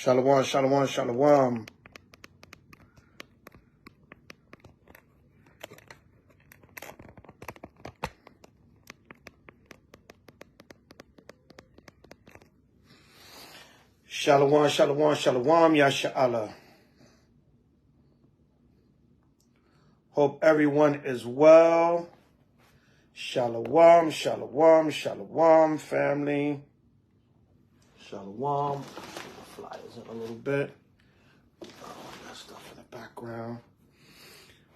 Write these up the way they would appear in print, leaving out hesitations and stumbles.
Shalom, shalom, shalom. Shalom, shalom, shalom, Yasha Allah. Hope everyone is well. Shalom, shalom, shalom, family. Shalom. Flyers in a little bit. Oh, that stuff in the background.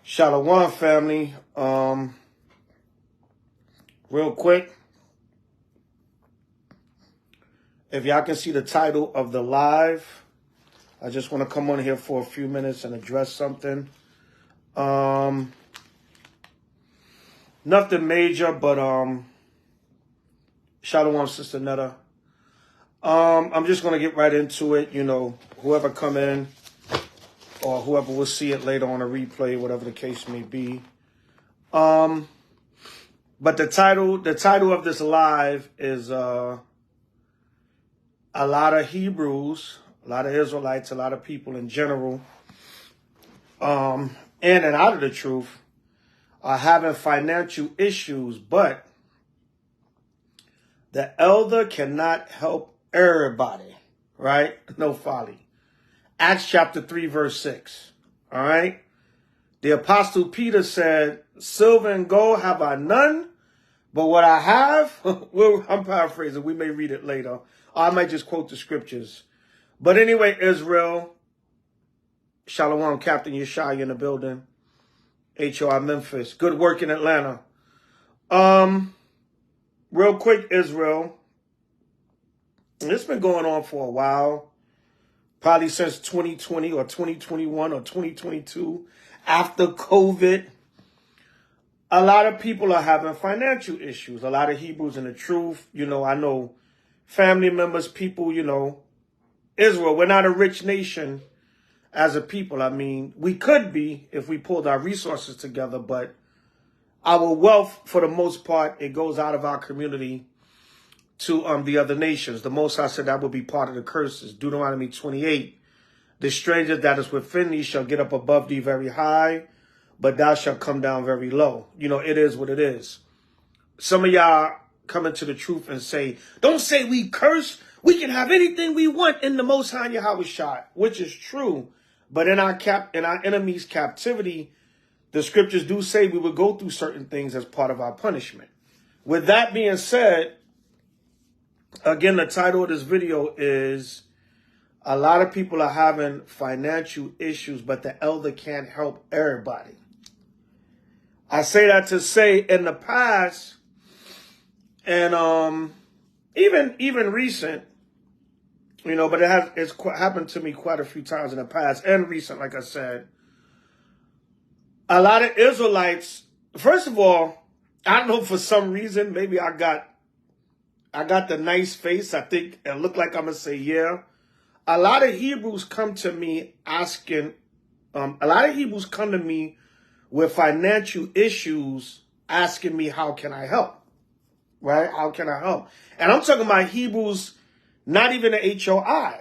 Shalom, family. Real quick. If y'all can see the title of the live, I just want to come on here for a few minutes and address something. Nothing major, but shalom, Sister Netta. I'm just gonna get right into it. You know, whoever come in or whoever will see it later on a replay, whatever the case may be. But the title of this live is a lot of Hebrews, a lot of Israelites, a lot of people in general, in and out of the truth, are having financial issues, but the elder cannot help everybody, right? No folly. Acts chapter 3, verse 6, all right? The Apostle Peter said, silver and gold have I none, but what I have, well, I'm paraphrasing, we may read it later. I might just quote the scriptures. But anyway, Israel, shalom, Captain Yeshaya in the building. H.O.I. Memphis. Good work in Atlanta. Real quick, Israel. It's been going on for a while. Probably since 2020 or 2021 or 2022. After COVID. A lot of people are having financial issues. A lot of Hebrews in the truth. You know, I know family members, people, you know. Israel, we're not a rich nation as a people. I mean, we could be if we pulled our resources together, but our wealth, for the most part, it goes out of our community to the other nations. The Most High said that would be part of the curses. Deuteronomy 28, the stranger that is within thee shall get up above thee very high, but thou shalt come down very low. You know, it is what it is. Some of y'all come into the truth and say, don't say we curse. We can have anything we want in the Most High Yahweh, which is true. But in our enemy's captivity, the scriptures do say we would go through certain things as part of our punishment. With that being said, again, the title of this video is a lot of people are having financial issues, but the elder can't help everybody. I say that to say in the past, and even recent, you know, but it's happened to me quite a few times in the past and recent, like I said. A lot of Israelites, first of all, I don't know, for some reason, maybe I got the nice face. I think it looked like I'm going to say, yeah. A lot of Hebrews come to me asking, a lot of Hebrews come to me with financial issues asking me, how can I help? Right? How can I help? And I'm talking about Hebrews, not even the H.O.I.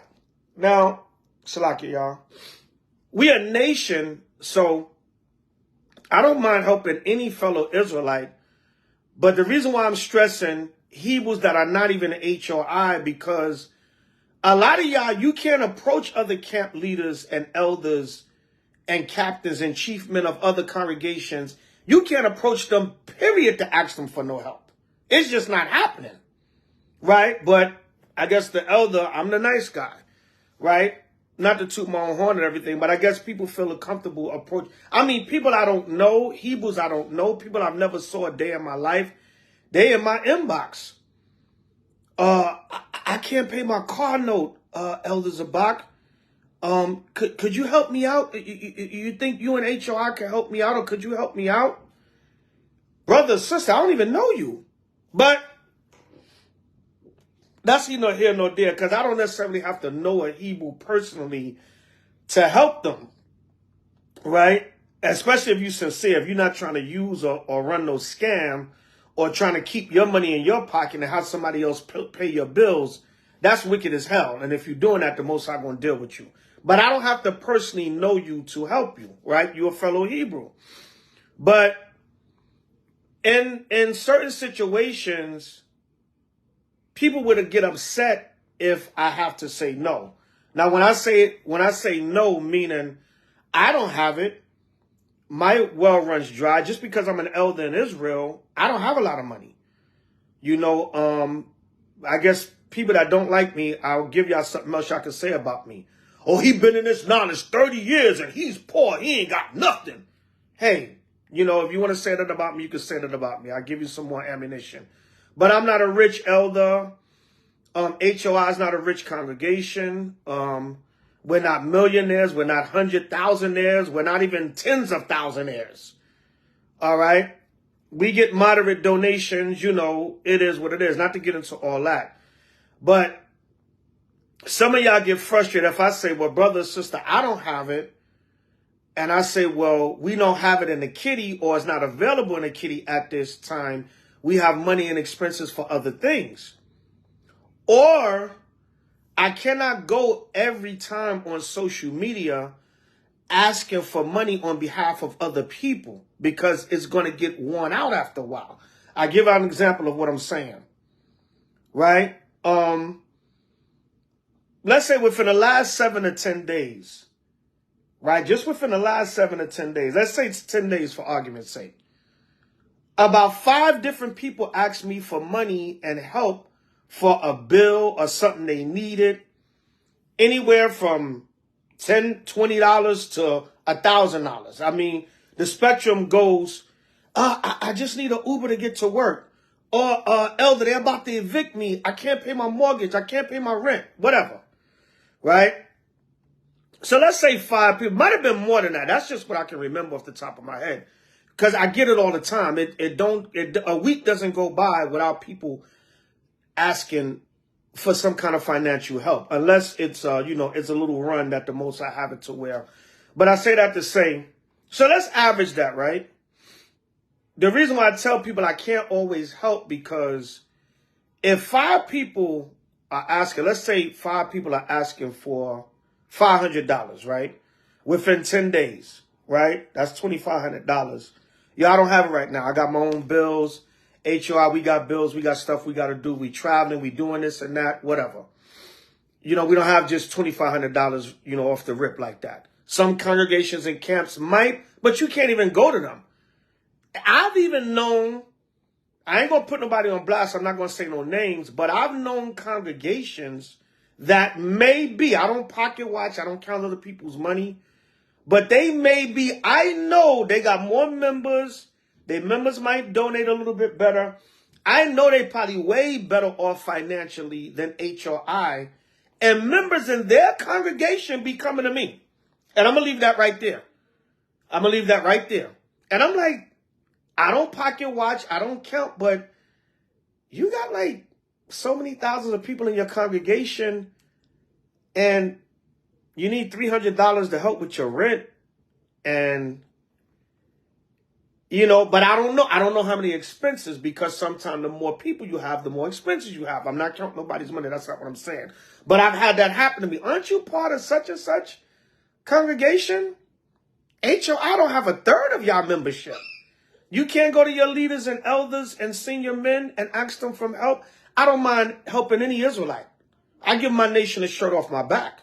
Now, Salakia, y'all. We a nation, so I don't mind helping any fellow Israelite. But the reason why I'm stressing Hebrews that are not even the H.O.I. because a lot of y'all, you can't approach other camp leaders and elders and captains and chief men of other congregations. You can't approach them, period, to ask them for no help. It's just not happening, right? But I guess the elder, I'm the nice guy, right? Not to toot my own horn and everything, but I guess people feel comfortable approach. I mean, people I don't know, Hebrews I don't know, people I've never saw a day in my life, they in my inbox. I can't pay my car note, Elder Zabak. Could you help me out? You think you and H.O.I. can help me out, or could you help me out? Brother, sister, I don't even know you. But that's neither here nor there, because I don't necessarily have to know a Hebrew personally to help them, right? Especially if you're sincere, if you're not trying to use or run no scam or trying to keep your money in your pocket and have somebody else pay your bills. that's wicked as hell. And if you're doing that, the Most High going to deal with you. But I don't have to personally know you to help you, right? You're a fellow Hebrew. But in certain situations, people would get upset if I have to say no. Now, when I say no, meaning I don't have it, my well runs dry. Just because I'm an elder in Israel, I don't have a lot of money. You know, I guess people that don't like me, I'll give y'all something else y'all can say about me. Oh, he been in this knowledge 30 years and he's poor. He ain't got nothing. Hey, you know, if you want to say that about me, you can say that about me. I'll give you some more ammunition. But I'm not a rich elder. H.O.I is not a rich congregation. We're not millionaires. We're not 100,000aires. We're not even tens of thousandaires. All right. We get moderate donations. You know, it is what it is. Not to get into all that. But some of y'all get frustrated if I say, well, brother, sister, I don't have it. And I say, well, we don't have it in the kitty, or it's not available in the kitty at this time. We have money and expenses for other things. Or I cannot go every time on social media asking for money on behalf of other people, because it's going to get worn out after a while. I give out an example of what I'm saying, right? Let's say within the last 7 to 10 days, right? Just within the last 7 to 10 days, let's say it's 10 days for argument's sake. About 5 different people asked me for money and help for a bill or something they needed, anywhere from $10, $20 to $1,000. I mean, the spectrum goes, I just need an Uber to get to work. Or, elder, they're about to evict me. I can't pay my mortgage. I can't pay my rent. Whatever. Right? So let's say 5 people. Might have been more than that. That's just what I can remember off the top of my head. Because I get it all the time. A week doesn't go by without people asking for some kind of financial help, unless it's you know, it's a little run that the Most I have it to where. But I say that to say, so let's average that, right? The reason why I tell people I can't always help, because if 5 people are asking, let's say 5 people are asking for $500, right? Within 10 days, right? That's $2,500. Y'all, I don't have it right now. I got my own bills. H.O.I, we got bills, we got stuff we got to do. We traveling, we doing this and that, whatever. You know, we don't have just $2,500, you know, off the rip like that. Some congregations and camps might, but you can't even go to them. I've even known, I ain't going to put nobody on blast, I'm not going to say no names, but I've known congregations that may be, I don't pocket watch, I don't count other people's money, but they may be, I know they got more members. Their members might donate a little bit better. I know they probably way better off financially than H.O.I. And members in their congregation be coming to me. And I'm going to leave that right there. I'm going to leave that right there. And I'm like, I don't pocket watch. I don't count. But you got like so many thousands of people in your congregation. And you need $300 to help with your rent. And you know, but I don't know. I don't know how many expenses, because sometimes the more people you have, the more expenses you have. I'm not counting nobody's money. That's not what I'm saying. But I've had that happen to me. Aren't you part of such and such congregation? H.O.I don't have a third of y'all membership. You can't go to your leaders and elders and senior men and ask them for help. I don't mind helping any Israelite. I give my nation a shirt off my back.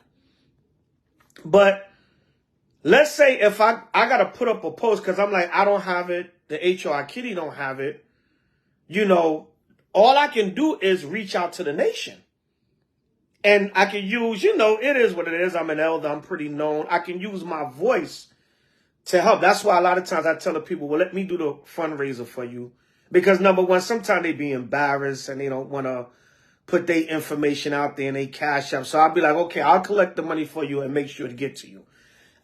But let's say if I got to put up a post because I'm like, I don't have it. The H.O.I kitty don't have it. You know, all I can do is reach out to the nation. And I can use, you know, it is what it is. I'm an elder. I'm pretty known. I can use my voice to help. That's why a lot of times I tell the people, well, let me do the fundraiser for you. Because number one, sometimes they be embarrassed and they don't want to put their information out there and they cash up. So I'll be like, okay, I'll collect the money for you and make sure to get to you.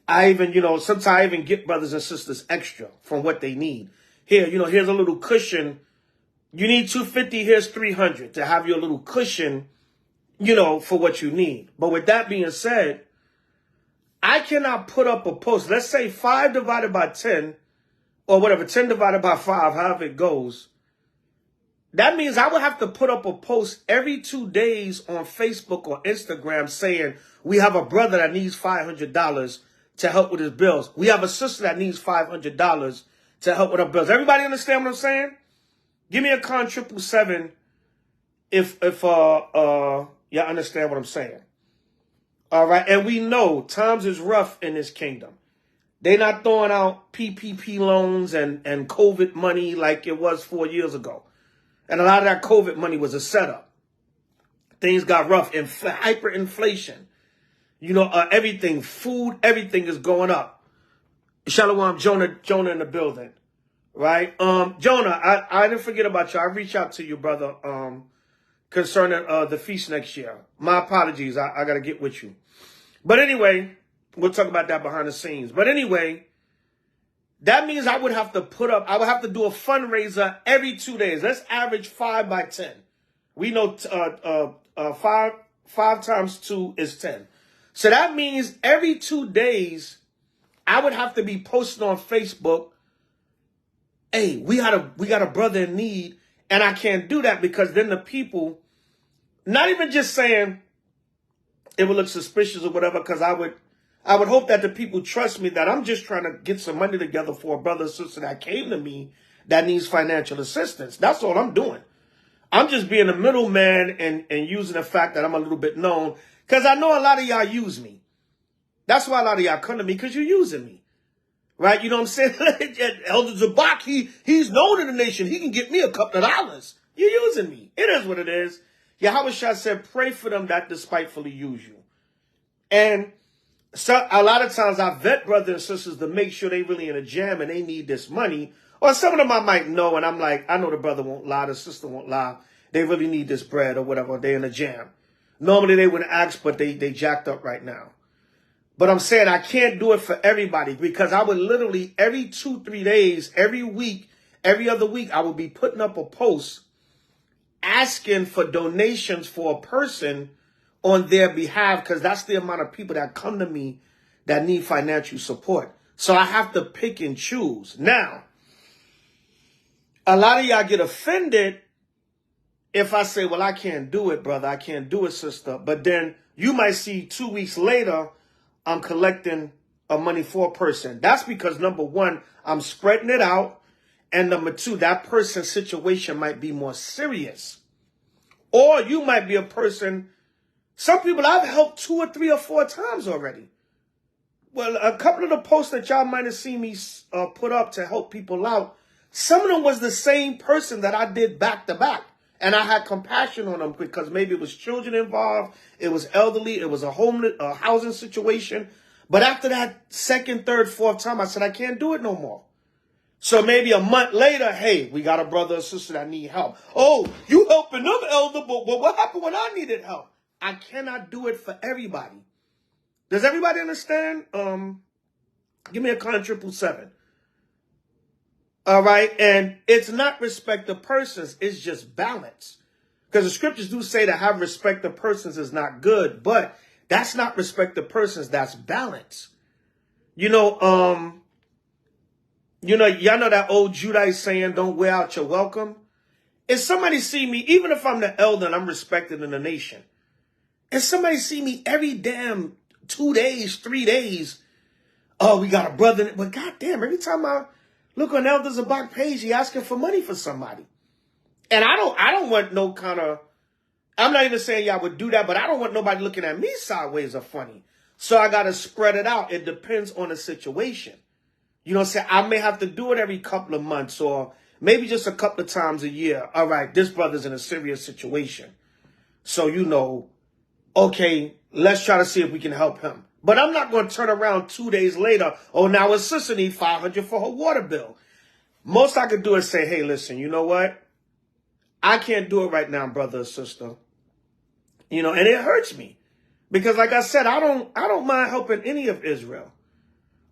I even, you know, sometimes I even get brothers and sisters extra from what they need. Here, you know, here's a little cushion. You need $250, here's $300 to have your little cushion, you know, for what you need. But with that being said, I cannot put up a post. Let's say 5 divided by 10 or whatever, 10 divided by 5, however it goes. that means I would have to put up a post every 2 days on Facebook or Instagram saying, we have a brother that needs $500 to help with his bills. We have a sister that needs $500 to help with her bills. Everybody understand what I'm saying? Give me a con 777 if y'all understand what I'm saying. All right. And we know times is rough in this kingdom. They not throwing out PPP loans and COVID money like it was 4 years ago. And a lot of that COVID money was a setup. Things got rough. Hyperinflation. You know, everything, food, everything is going up. Shalom, Jonah in the building. Right? Jonah, I didn't forget about you. I reached out to you, brother, concerning the feast next year. My apologies. I got to get with you. But anyway, we'll talk about that behind the scenes. But anyway, that means I would have to do a fundraiser every 2 days. Let's average 5 by 10. We know 5 times 2 is 10. So that means every 2 days, I would have to be posting on Facebook, hey, we got a brother in need. And I can't do that because then the people, not even just saying it would look suspicious or whatever, because I would hope that the people trust me that I'm just trying to get some money together for a brother or sister that came to me that needs financial assistance. That's all I'm doing. I'm just being a middleman and using the fact that I'm a little bit known, because I know a lot of y'all use me. That's why a lot of y'all come to me, because you're using me. Right? You know what I'm saying? Elder Zabak, he's known in the nation. He can get me a couple of dollars. You're using me. It is what it is. Yahweh Shah said, pray for them that despitefully use you. And so a lot of times I vet brothers and sisters to make sure they really in a jam and they need this money. Or some of them I might know, and I'm like, I know the brother won't lie, the sister won't lie. They really need this bread or whatever. They're in a jam. Normally they wouldn't ask, but they jacked up right now. But I'm saying I can't do it for everybody, because I would literally every 2-3 days, every week, every other week, I would be putting up a post asking for donations for a person on their behalf, because that's the amount of people that come to me that need financial support. So I have to pick and choose. Now, a lot of y'all get offended if I say, well, I can't do it, brother. I can't do it, sister. But then you might see 2 weeks later, I'm collecting money for a person. That's because, number one, I'm spreading it out. And number two, that person's situation might be more serious. Or you might be a person, some people I've helped 2 or 3 or 4 times already. Well, a couple of the posts that y'all might have seen me put up to help people out, some of them was the same person that I did back to back. And I had compassion on them because maybe it was children involved, it was elderly, it was a housing situation. But after that 2nd, 3rd, 4th time, I said, I can't do it no more. So maybe a month later, hey, we got a brother or sister that need help. Oh, you helping them, elder, but what happened when I needed help? I cannot do it for everybody. Does everybody understand? Give me a con 777. All right. And it's not respect of persons. It's just balance. Because the scriptures do say that have respect of persons is not good, but that's not respect of persons. That's balance. Y'all know that old Judite saying, don't wear out your welcome. If somebody see me, even if I'm the elder and I'm respected in the nation, if somebody see me every damn 2 days, 3 days, oh, we got a brother. But goddamn, every time I look on Elder Zabak page, he asking for money for somebody. And I don't want no kind of, I'm not even saying y'all would do that, but I don't want nobody looking at me sideways or funny. So I got to spread it out. It depends on the situation. You know what I'm saying? I may have to do it every couple of months or maybe just a couple of times a year. All right, this brother's in a serious situation. So, okay, let's try to see if we can help him. But I'm not going to turn around 2 days later. Oh, now his sister needs $500 for her water bill. Most I could do is say, hey, listen, you know what? I can't do it right now, brother or sister. And it hurts me because, like I said, I don't mind helping any of Israel.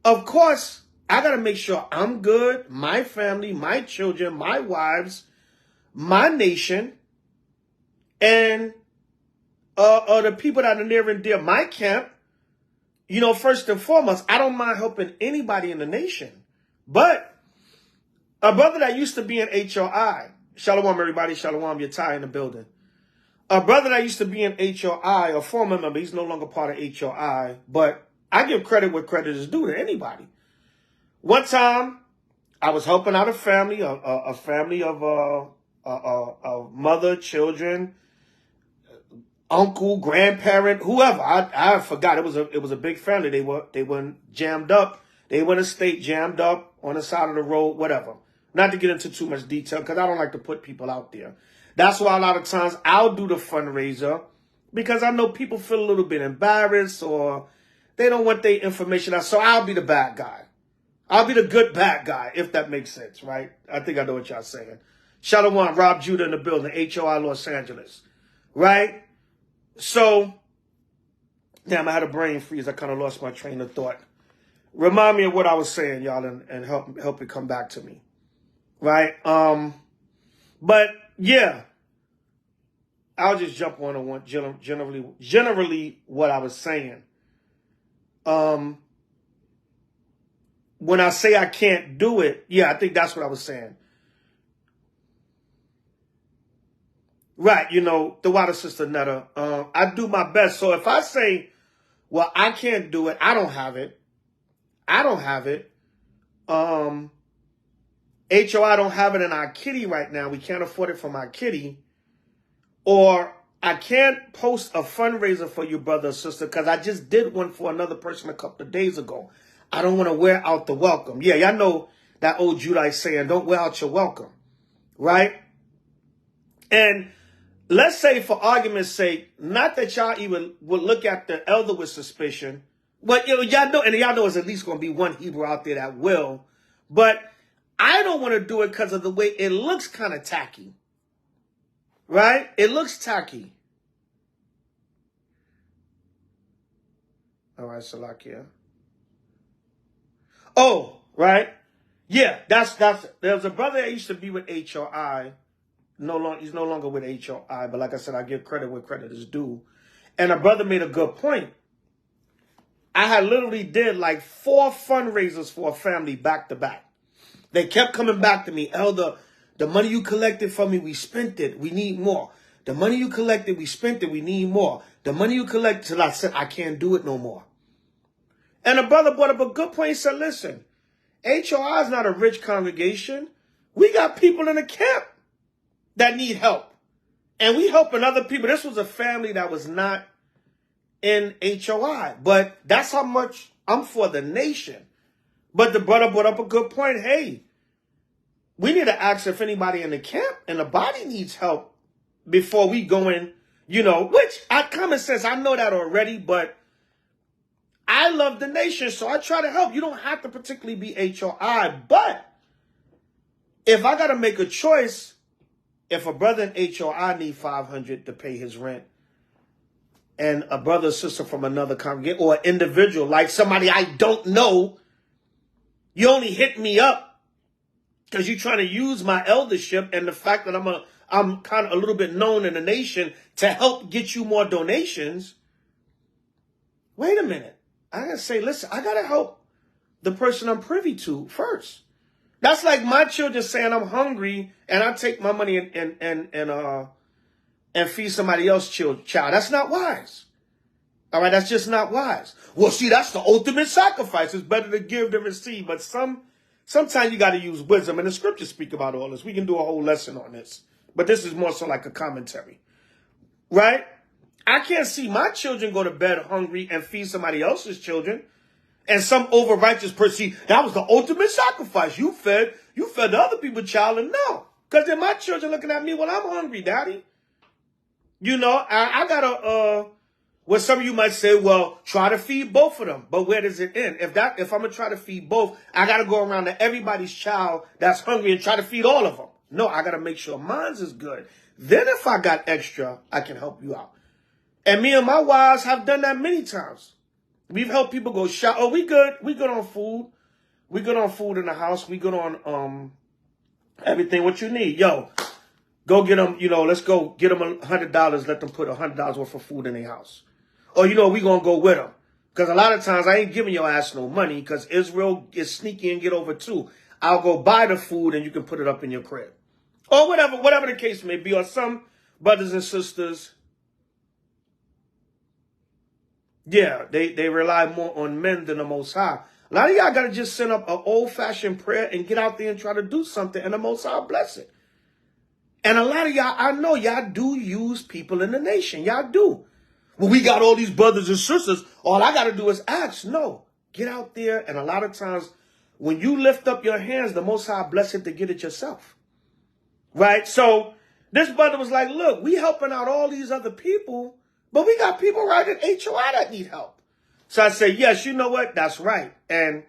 Of course, I got to make sure I'm good, my family, my children, my wives, my nation, and the people that are near and dear, my camp. First and foremost, I don't mind helping anybody in the nation. But a brother that used to be in H.O.I, Shalom, everybody. Shalom, you're tired in the building. A brother that used to be in H.O.I, a former member, he's no longer part of H.O.I, but I give credit where credit is due to anybody. One time, I was helping out a family, a family of mother, children, uncle, grandparent, whoever. I forgot. It was a big family. They were jammed up. They were in a state jammed up on the side of the road, whatever. Not to get into too much detail because I don't like to put people out there. That's why a lot of times I'll do the fundraiser because I know people feel a little bit embarrassed or they don't want their information out. So I'll be the bad guy. I'll be the good bad guy, if that makes sense, right? I think I know what y'all saying. Shalom, Rob Judah in the building, H.O.I. Los Angeles, right? So, damn, I had a brain freeze. I kind of lost my train of thought. Remind me of what I was saying, y'all, and help it come back to me, right? But yeah, I'll just jump on generally what I was saying. When I say I can't do it, yeah, I think that's what I was saying. Right, you know, the water sister Netta, I do my best. So if I say, well, I can't do it, I don't have it. H.O.I don't have it in our kitty right now. We can't afford it from our kitty. Or I can't post a fundraiser for you, brother or sister, because I just did one for another person a couple of days ago. I don't want to wear out the welcome. Yeah, y'all know that old Judite saying, don't wear out your welcome, right? And let's say, for argument's sake, not that y'all even would look at the elder with suspicion, but y'all know, and y'all know there's at least going to be one Hebrew out there that will, but I don't want to do it because of the way it looks kind of tacky, right? It looks tacky. All right, Salakia. Oh, right. Yeah, there's a brother that used to be with H.O.I. He's no longer with H.O.I, but like I said, I give credit where credit is due. And a brother made a good point. I had literally did like 4 fundraisers for a family back to back. They kept coming back to me, Elder, the money you collected from me, we spent it. We need more. The money you collected, we spent it. We need more. The money you collected, till I said, I can't do it no more. And the brother brought up a good point. He said, listen, H.O.I is not a rich congregation. We got people in the camp that need help. And we helping other people. This was a family that was not in H.O.I. But that's how much I'm for the nation. But the brother brought up a good point. Hey, we need to ask if anybody in the camp and the body needs help before we go in, you know, which common sense, I know that already, but I love the nation, so I try to help. You don't have to particularly be H.O.I, but if I got to make a choice, if a brother in H.O.I need $500 to pay his rent, and a brother or sister from another congregation, or an individual, like somebody I don't know, you only hit me up because you're trying to use my eldership and the fact that I'm kind of a little bit known in the nation to help get you more donations. Wait a minute. I gotta say, listen, I gotta help the person I'm privy to first. That's like my children saying I'm hungry and I take my money and feed somebody else's child. That's not wise. All right, that's just not wise. Well, see, that's the ultimate sacrifice. It's better to give than receive. But sometimes you got to use wisdom, and the scriptures speak about all this. We can do a whole lesson on this, but this is more so like a commentary, right? I can't see my children go to bed hungry and feed somebody else's children. And some over-righteous person, see, that was the ultimate sacrifice. You fed the other people's child, and no. Because then my children looking at me, well, I'm hungry, Daddy. You know, I got well, some of you might say, well, try to feed both of them. But where does it end? If I'm going to try to feed both, I got to go around to everybody's child that's hungry and try to feed all of them. No, I got to make sure mine's is good. Then if I got extra, I can help you out. And me and my wives have done that many times. We've helped people go shop. Oh, we good. We good on food. We good on food in the house. We good on everything what you need. Yo, go get them, you know, let's go get them $100. Let them put $100 worth of food in their house. Or, you know, we going to go with them. Because a lot of times I ain't giving your ass no money because Israel is sneaky and get over too. I'll go buy the food and you can put it up in your crib. or whatever the case may be, or some brothers and sisters, yeah, they rely more on men than the Most High. A lot of y'all got to just send up an old-fashioned prayer and get out there and try to do something, and the Most High bless it. And a lot of y'all, I know y'all do use people in the nation. Y'all do. Well, we got all these brothers and sisters. All I got to do is ask. No. Get out there, and a lot of times, when you lift up your hands, the Most High bless it to get it yourself. Right? So, this brother was like, look, we helping out all these other people, but we got people right at H.O.I that need help. So I said, yes, you know what? That's right. And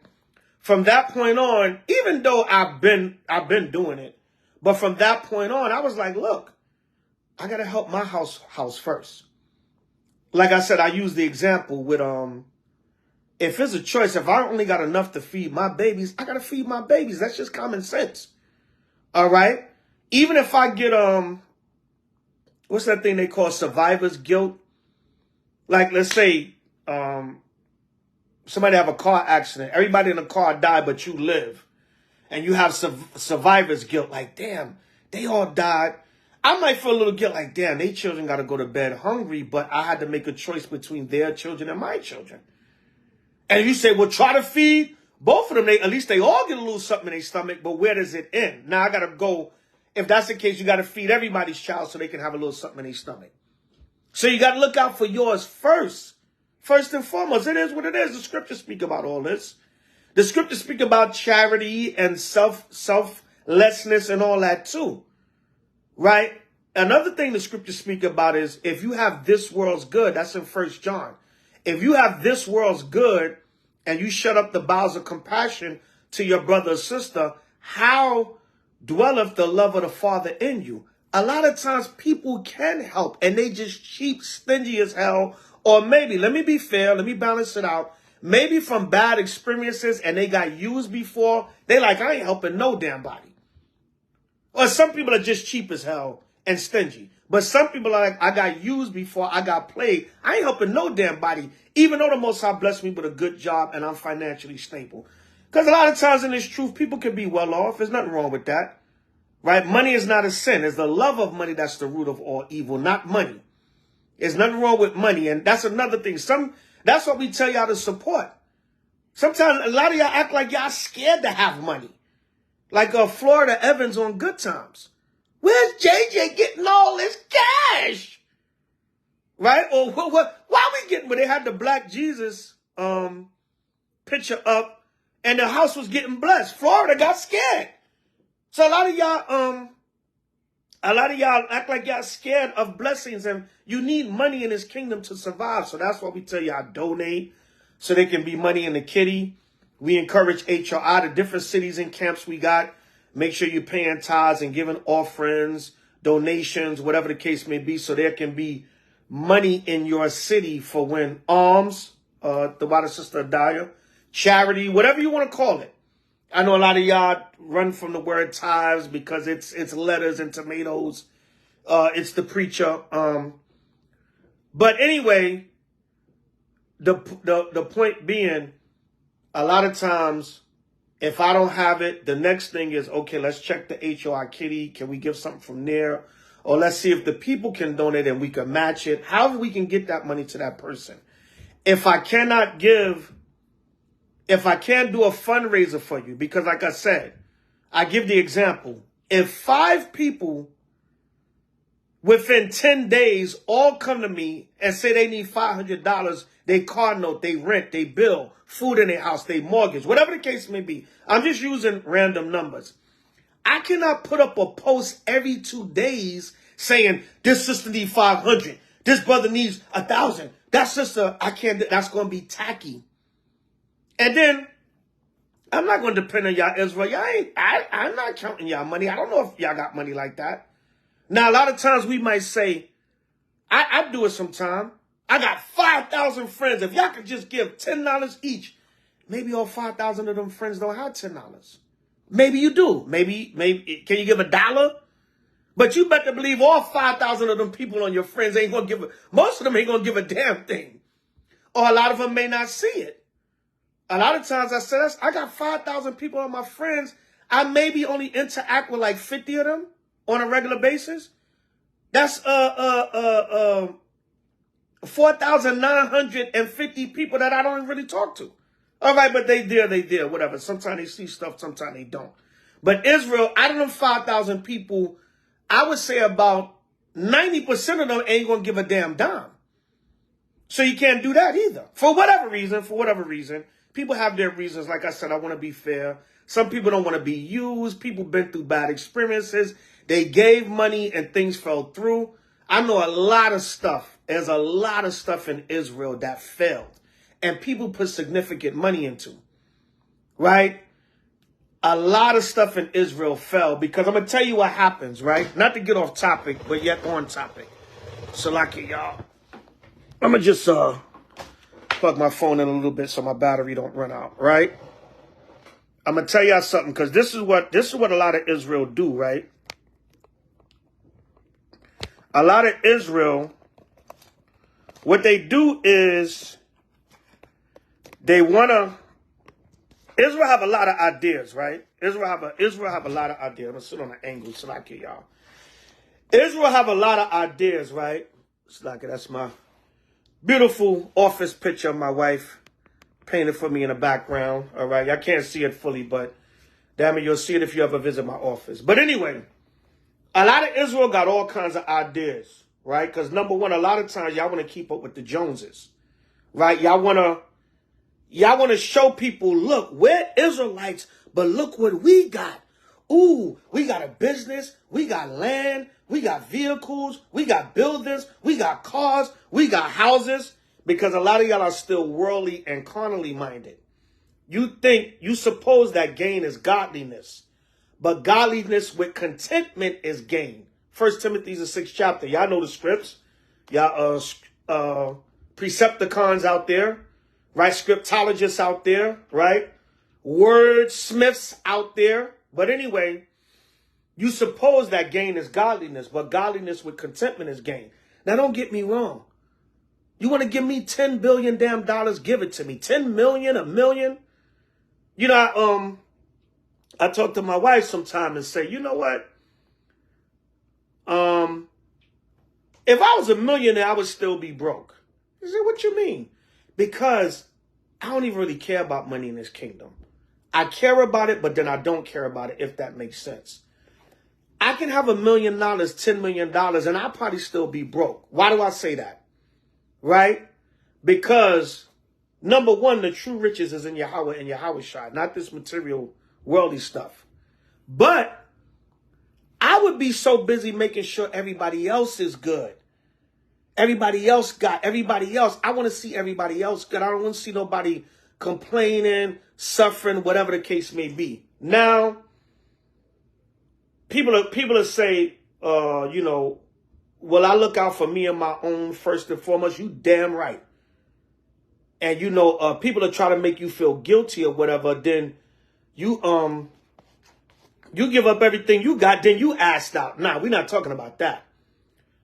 from that point on, even though I've been doing it, but from that point on, I was like, look, I got to help my house first. Like I said, I use the example with, if it's a choice, if I only got enough to feed my babies, I got to feed my babies. That's just common sense. All right. Even if I get, what's that thing they call survivor's guilt? Like, let's say, somebody have a car accident. Everybody in the car died, but you live. And you have survivor's guilt. Like, damn, they all died. I might feel a little guilt. Like, damn, their children got to go to bed hungry, but I had to make a choice between their children and my children. And you say, well, try to feed both of them. At least they all get a little something in their stomach, but where does it end? Now I got to go. If that's the case, you got to feed everybody's child so they can have a little something in their stomach. So you got to look out for yours first. First and foremost, it is what it is. The scriptures speak about all this. The scriptures speak about charity and selflessness and all that too. Right? Another thing the scriptures speak about is if you have this world's good, that's in 1 John. If you have this world's good and you shut up the bowels of compassion to your brother or sister, how dwelleth the love of the Father in you? A lot of times people can help and they just cheap, stingy as hell. Or maybe, let me be fair, let me balance it out. Maybe from bad experiences and they got used before, they like, I ain't helping no damn body. Or some people are just cheap as hell and stingy. But some people are like, I got used before, I got played. I ain't helping no damn body, even though the Most High blessed me with a good job and I'm financially stable. Because a lot of times in this truth, people can be well off. There's nothing wrong with that. Right? Money is not a sin. It's the love of money that's the root of all evil, not money. There's nothing wrong with money. And that's another thing. That's what we tell y'all to support. Sometimes a lot of y'all act like y'all scared to have money. Like Florida Evans on Good Times. Where's JJ getting all this cash? Right? Or why we getting, when they had the Black Jesus picture up and the house was getting blessed. Florida got scared. So a lot of y'all act like y'all scared of blessings, and you need money in this kingdom to survive. So that's why we tell y'all donate so there can be money in the kitty. We encourage H.O.I, the different cities and camps we got. Make sure you're paying tithes and giving offerings, donations, whatever the case may be, so there can be money in your city for when alms, the water sister Daya, charity, whatever you want to call it. I know a lot of y'all run from the word tithes because it's lettuce and tomatoes. It's the preacher. But anyway, the point being, a lot of times, if I don't have it, the next thing is, okay, let's check the H.O.I kitty. Can we give something from there? Or let's see if the people can donate and we can match it. However we can get that money to that person. If I can't do a fundraiser for you, because like I said, I give the example. If 5 people within 10 days all come to me and say they need $500, they car note, they rent, they bill, food in their house, they mortgage, whatever the case may be. I'm just using random numbers. I cannot put up a post every 2 days saying this sister needs 500, this brother needs 1,000, that sister, I can't, that's going to be tacky. And then I'm not going to depend on y'all, Israel. I'm not counting y'all money. I don't know if y'all got money like that. Now, a lot of times we might say, I do it sometime. I got 5,000 friends. If y'all could just give $10 each, maybe all 5,000 of them friends don't have $10. Maybe you do. Maybe, can you give $1? But you better believe all 5,000 of them people on your friends ain't going to give most of them ain't going to give a damn thing. Or a lot of them may not see it. A lot of times I said, I got 5,000 people on my friends. I maybe only interact with like 50 of them. on a regular basis? That's 4,950 people that I don't really talk to. All right, but they there, whatever. Sometimes they see stuff, sometimes they don't. But Israel, out of them 5,000 people, I would say about 90% of them ain't going to give a damn dime. So you can't do that either. For whatever reason, people have their reasons. Like I said, I want to be fair. Some people don't want to be used. People been through bad experiences. They gave money and things fell through. I know a lot of stuff. There's a lot of stuff in Israel that failed. And people put significant money into. Right? A lot of stuff in Israel fell because I'm going to tell you what happens, right? Not to get off topic, but yet on topic. So like y'all, I'm going to just plug my phone in a little bit so my battery don't run out, right? I'm going to tell y'all something because this is what a lot of Israel do, right? A lot of Israel, what they do is they want to, Israel have a lot of ideas, right? Israel have a lot of ideas. I'm going to sit on an angle so I can y'all. Israel have a lot of ideas, right? It's like that's my beautiful office picture of my wife painted for me in the background. All right. I can't see it fully, but damn it, you'll see it if you ever visit my office. But anyway, a lot of Israel got all kinds of ideas, right? Because number one, a lot of times y'all want to keep up with the Joneses, right? Y'all want to show people, look, we're Israelites, but look what we got. Ooh, we got a business, we got land, we got vehicles, we got buildings, we got cars, we got houses, because a lot of y'all are still worldly and carnally minded. You suppose that gain is godliness, but godliness with contentment is gain. 1 Timothy the 6th chapter. Y'all know the scripts. Y'all Precepticons out there, right? Scriptologists out there, right? Wordsmiths out there. But anyway, you suppose that gain is godliness, but godliness with contentment is gain. Now, don't get me wrong. You want to give me $10 billion damn dollars? Give it to me. 10 million, a million. You know, I talk to my wife sometime and say, you know what? If I was a millionaire, I would still be broke. I said, what you mean? Because I don't even really care about money in this kingdom. I care about it, but then I don't care about it, if that makes sense. I can have $1 million, $10 million, and I'll probably still be broke. Why do I say that? Right? Because, number one, the true riches is in Yahweh and Yahweh, not this material, worldly stuff. But I would be so busy making sure everybody else is good. Everybody else got, everybody else. I want to see everybody else good. I don't want to see nobody complaining, suffering, whatever the case may be. Now, people will say, you know, will I look out for me and my own first and foremost? You damn right. And, you know, people are trying to make you feel guilty or whatever. Then you give up everything you got. Then you asked out. Nah, we're not talking about that.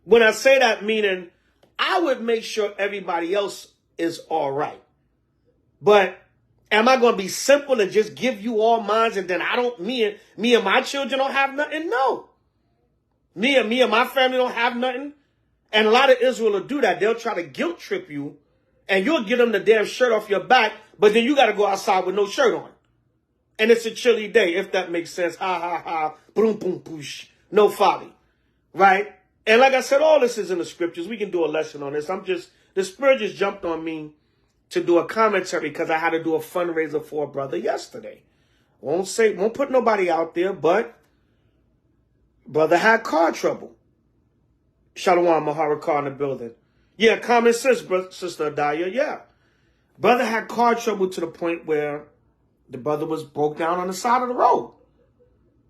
When I say that, meaning I would make sure everybody else is all right. But am I going to be simple and just give you all mine and then me and my children don't have nothing? No. Me and my family don't have nothing. And a lot of Israel will do that. They'll try to guilt trip you and you'll give them the damn shirt off your back, but then you got to go outside with no shirt on. And it's a chilly day, if that makes sense. Ha, ha, ha, boom, boom, poosh. No folly. Right? And like I said, all this is in the scriptures. We can do a lesson on this. The Spirit just jumped on me to do a commentary because I had to do a fundraiser for a brother yesterday. Won't put nobody out there, but brother had car trouble. Shalom, Mahara car in the building. Yeah, common sense, Sister Adaya, yeah. Brother had car trouble to the point where the brother was broke down on the side of the road.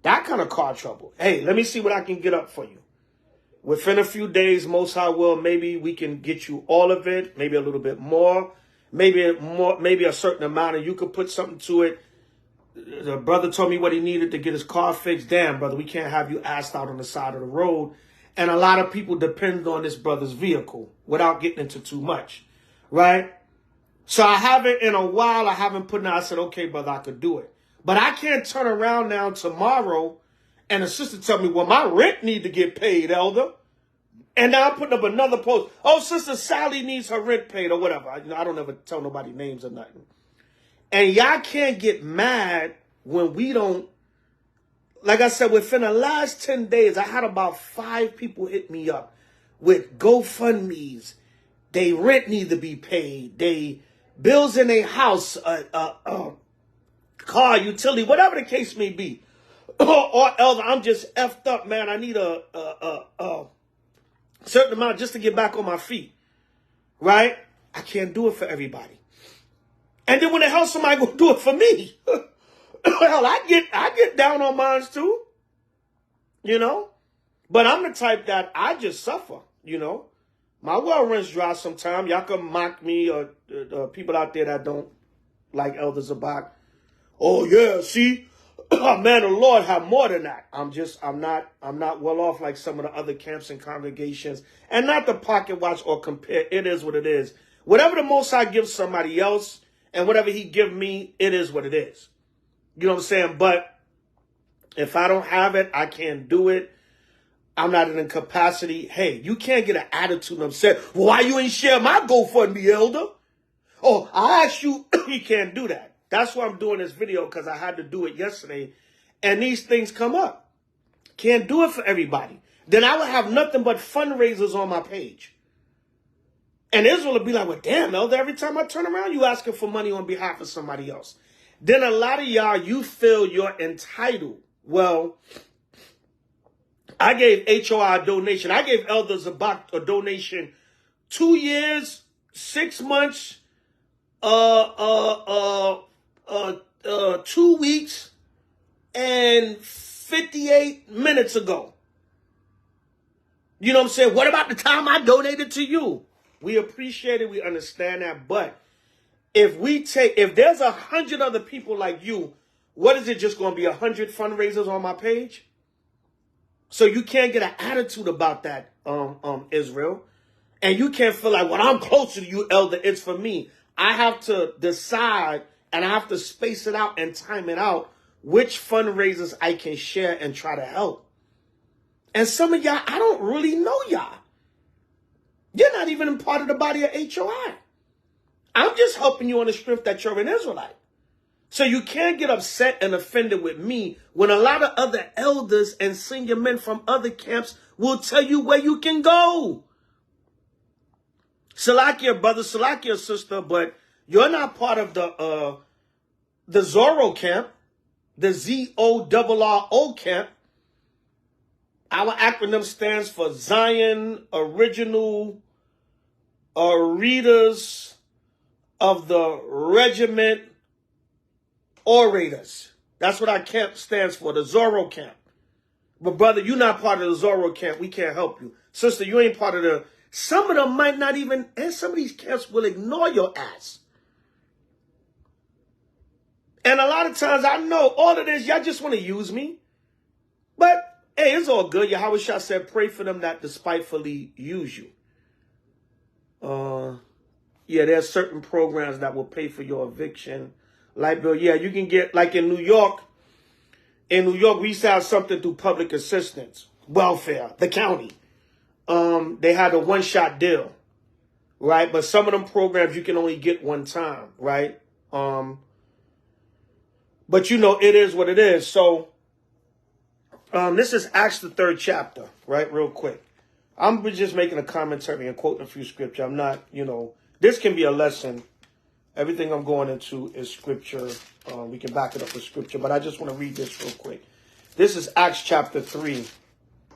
That kind of car trouble. Hey, let me see what I can get up for you. Within a few days, Most High will, maybe we can get you all of it, maybe a little bit more. Maybe a certain amount, and you could put something to it. The brother told me what he needed to get his car fixed. Damn, brother, we can't have you assed out on the side of the road. And a lot of people depend on this brother's vehicle without getting into too much, right? So I haven't, in a while, I haven't put in, I said, okay, brother, I could do it. But I can't turn around now tomorrow And the sister tell me, well, my rent need to get paid, elder. And now I'm putting up another post. Oh, Sister Sally needs her rent paid or whatever. I don't ever tell nobody names or nothing. And y'all can't get mad when we don't. Like I said, within the last 10 days, I had about 5 people hit me up with GoFundMes. They rent need to be paid. They bills in a house, car, utility, whatever the case may be. Or elder, I'm just effed up, man. I need a certain amount just to get back on my feet. Right? I can't do it for everybody. And then when the hell somebody gonna do it for me? Hell, I get down on mines too. You know? But I'm the type that I just suffer, you know? My well runs dry sometimes. Y'all can mock me or people out there that don't like Elder Zabak. Oh yeah, see? Man, the Lord have more than that. I'm not well off like some of the other camps and congregations. And not to pocket watch or compare. It is what it is. Whatever the Most High gives somebody else and whatever he give me, it is what it is. You know what I'm saying? But if I don't have it, I can't do it. I'm not in a capacity. Hey, you can't get an attitude and say, well, why you ain't share my GoFundMe, elder? Oh, I asked you. You can't do that. That's why I'm doing this video, because I had to do it yesterday. And these things come up. Can't do it for everybody. Then I would have nothing but fundraisers on my page. And Israel would be like, well, damn, elder, every time I turn around, you asking for money on behalf of somebody else. Then a lot of y'all, you feel you're entitled. Well, I gave H.O.I a donation. I gave Elder Zabak a donation 2 years, 6 months, 2 weeks, and 58 minutes ago. You know what I'm saying? What about the time I donated to you? We appreciate it. We understand that. But if there's 100 other people like you, what is it just going to be 100 fundraisers on my page? So you can't get an attitude about that, Israel. And you can't feel like, well, I'm closer to you, elder. It's for me. I have to decide and I have to space it out and time it out which fundraisers I can share and try to help. And some of y'all, I don't really know y'all. You're not even a part of the body of H.O.I. I'm just helping you on the strength that you're an Israelite. So you can't get upset and offended with me when a lot of other elders and senior men from other camps will tell you where you can go. Salakia, brother, Salakia, sister, but you're not part of the Zorro camp, the Z-O-R-R-O camp. Our acronym stands for Zion Original Readers of the Regiment Orators. That's what our camp stands for, the Zorro camp. But brother, you're not part of the Zorro camp. We can't help you. Sister, you ain't part of the... Some of them might not even... And some of these camps will ignore your ass. And a lot of times I know all of this, y'all just want to use me. But, hey, it's all good. Yahweh Shah said, pray for them that despitefully use you. Yeah, there's certain programs that will pay for your eviction. Light bill, yeah, you can get, like in New York. In New York, we used to have something through public assistance, welfare, the county. They had a one-shot deal, right? But some of them programs you can only get one time, right? But you know, it is what it is. So, this is Acts the 3rd chapter, right? Real quick. I'm just making a commentary and quoting a few scripture. I'm not, you know, this can be a lesson. Everything I'm going into is scripture. We can back it up with scripture, but I just want to read this real quick. This is Acts chapter 3,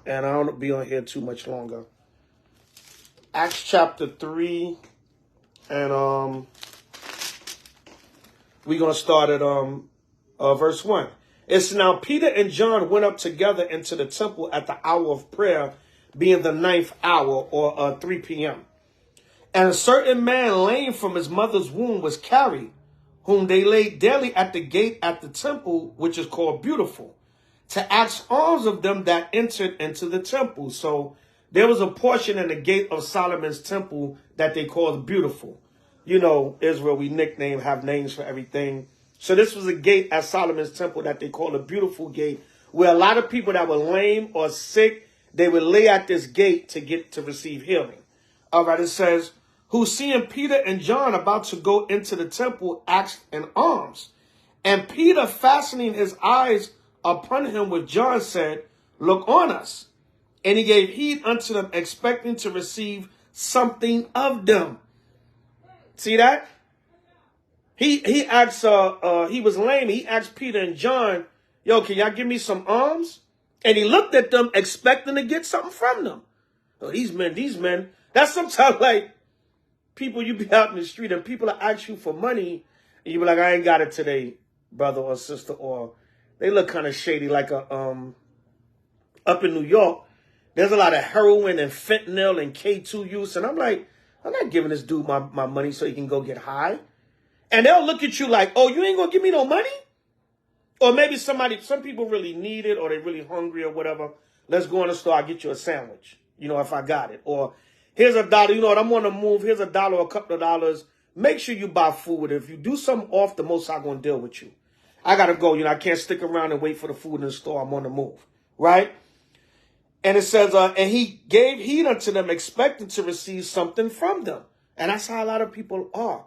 and I don't be on here too much longer. Acts chapter 3, and we're going to start at verse 1. It's now Peter and John went up together into the temple at the hour of prayer, being the 9th hour, or 3 p.m. And a certain man lame from his mother's womb was carried, whom they laid daily at the gate at the temple, which is called Beautiful, to ask alms of them that entered into the temple. So there was a portion in the gate of Solomon's temple that they called Beautiful. You know, Israel, we have names for everything. So this was a gate at Solomon's temple that they called a Beautiful Gate, where a lot of people that were lame or sick, they would lay at this gate to receive healing. All right, it says, who seeing Peter and John about to go into the temple asked an alms. And Peter, fastening his eyes upon him with John, said, look on us. And he gave heed unto them, expecting to receive something of them. See that? He asked, he was lame. He asked Peter and John, yo, can y'all give me some alms? And he looked at them, expecting to get something from them. Oh, these men, that's sometimes like people, you be out in the street and people will ask you for money. And you be like, I ain't got it today, brother or sister. Or they look kind of shady, like up in New York. There's a lot of heroin and fentanyl and K2 use. And I'm like, I'm not giving this dude my money so he can go get high. And they'll look at you like, oh, you ain't going to give me no money? Or maybe some people really need it or they're really hungry or whatever. Let's go in the store. I'll get you a sandwich, you know, if I got it. Or here's $1. You know what? I'm on the move. Here's $1 or a couple of dollars. Make sure you buy food. If you do something off, the Most High going to deal with you. I got to go. You know, I can't stick around and wait for the food in the store. I'm on the move, right? And it says, and he gave heed unto them, expecting to receive something from them. And that's how a lot of people are.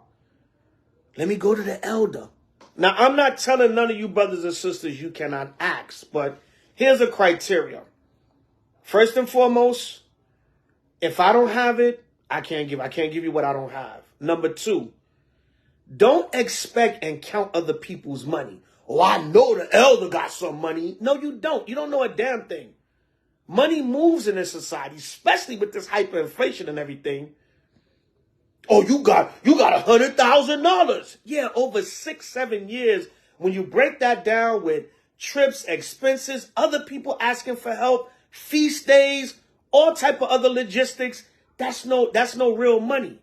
Let me go to the elder. Now, I'm not telling none of you brothers and sisters you cannot ask, but here's a criteria. First and foremost, if I don't have it, I can't give you what I don't have. Number two, don't expect and count other people's money. Oh, I know the elder got some money. No, you don't. You don't know a damn thing. Money moves in this society, especially with this hyperinflation and everything. Oh, you got $100,000. Yeah, over 6-7 years. When you break that down with trips, expenses, other people asking for help, feast days, all type of other logistics, that's no real money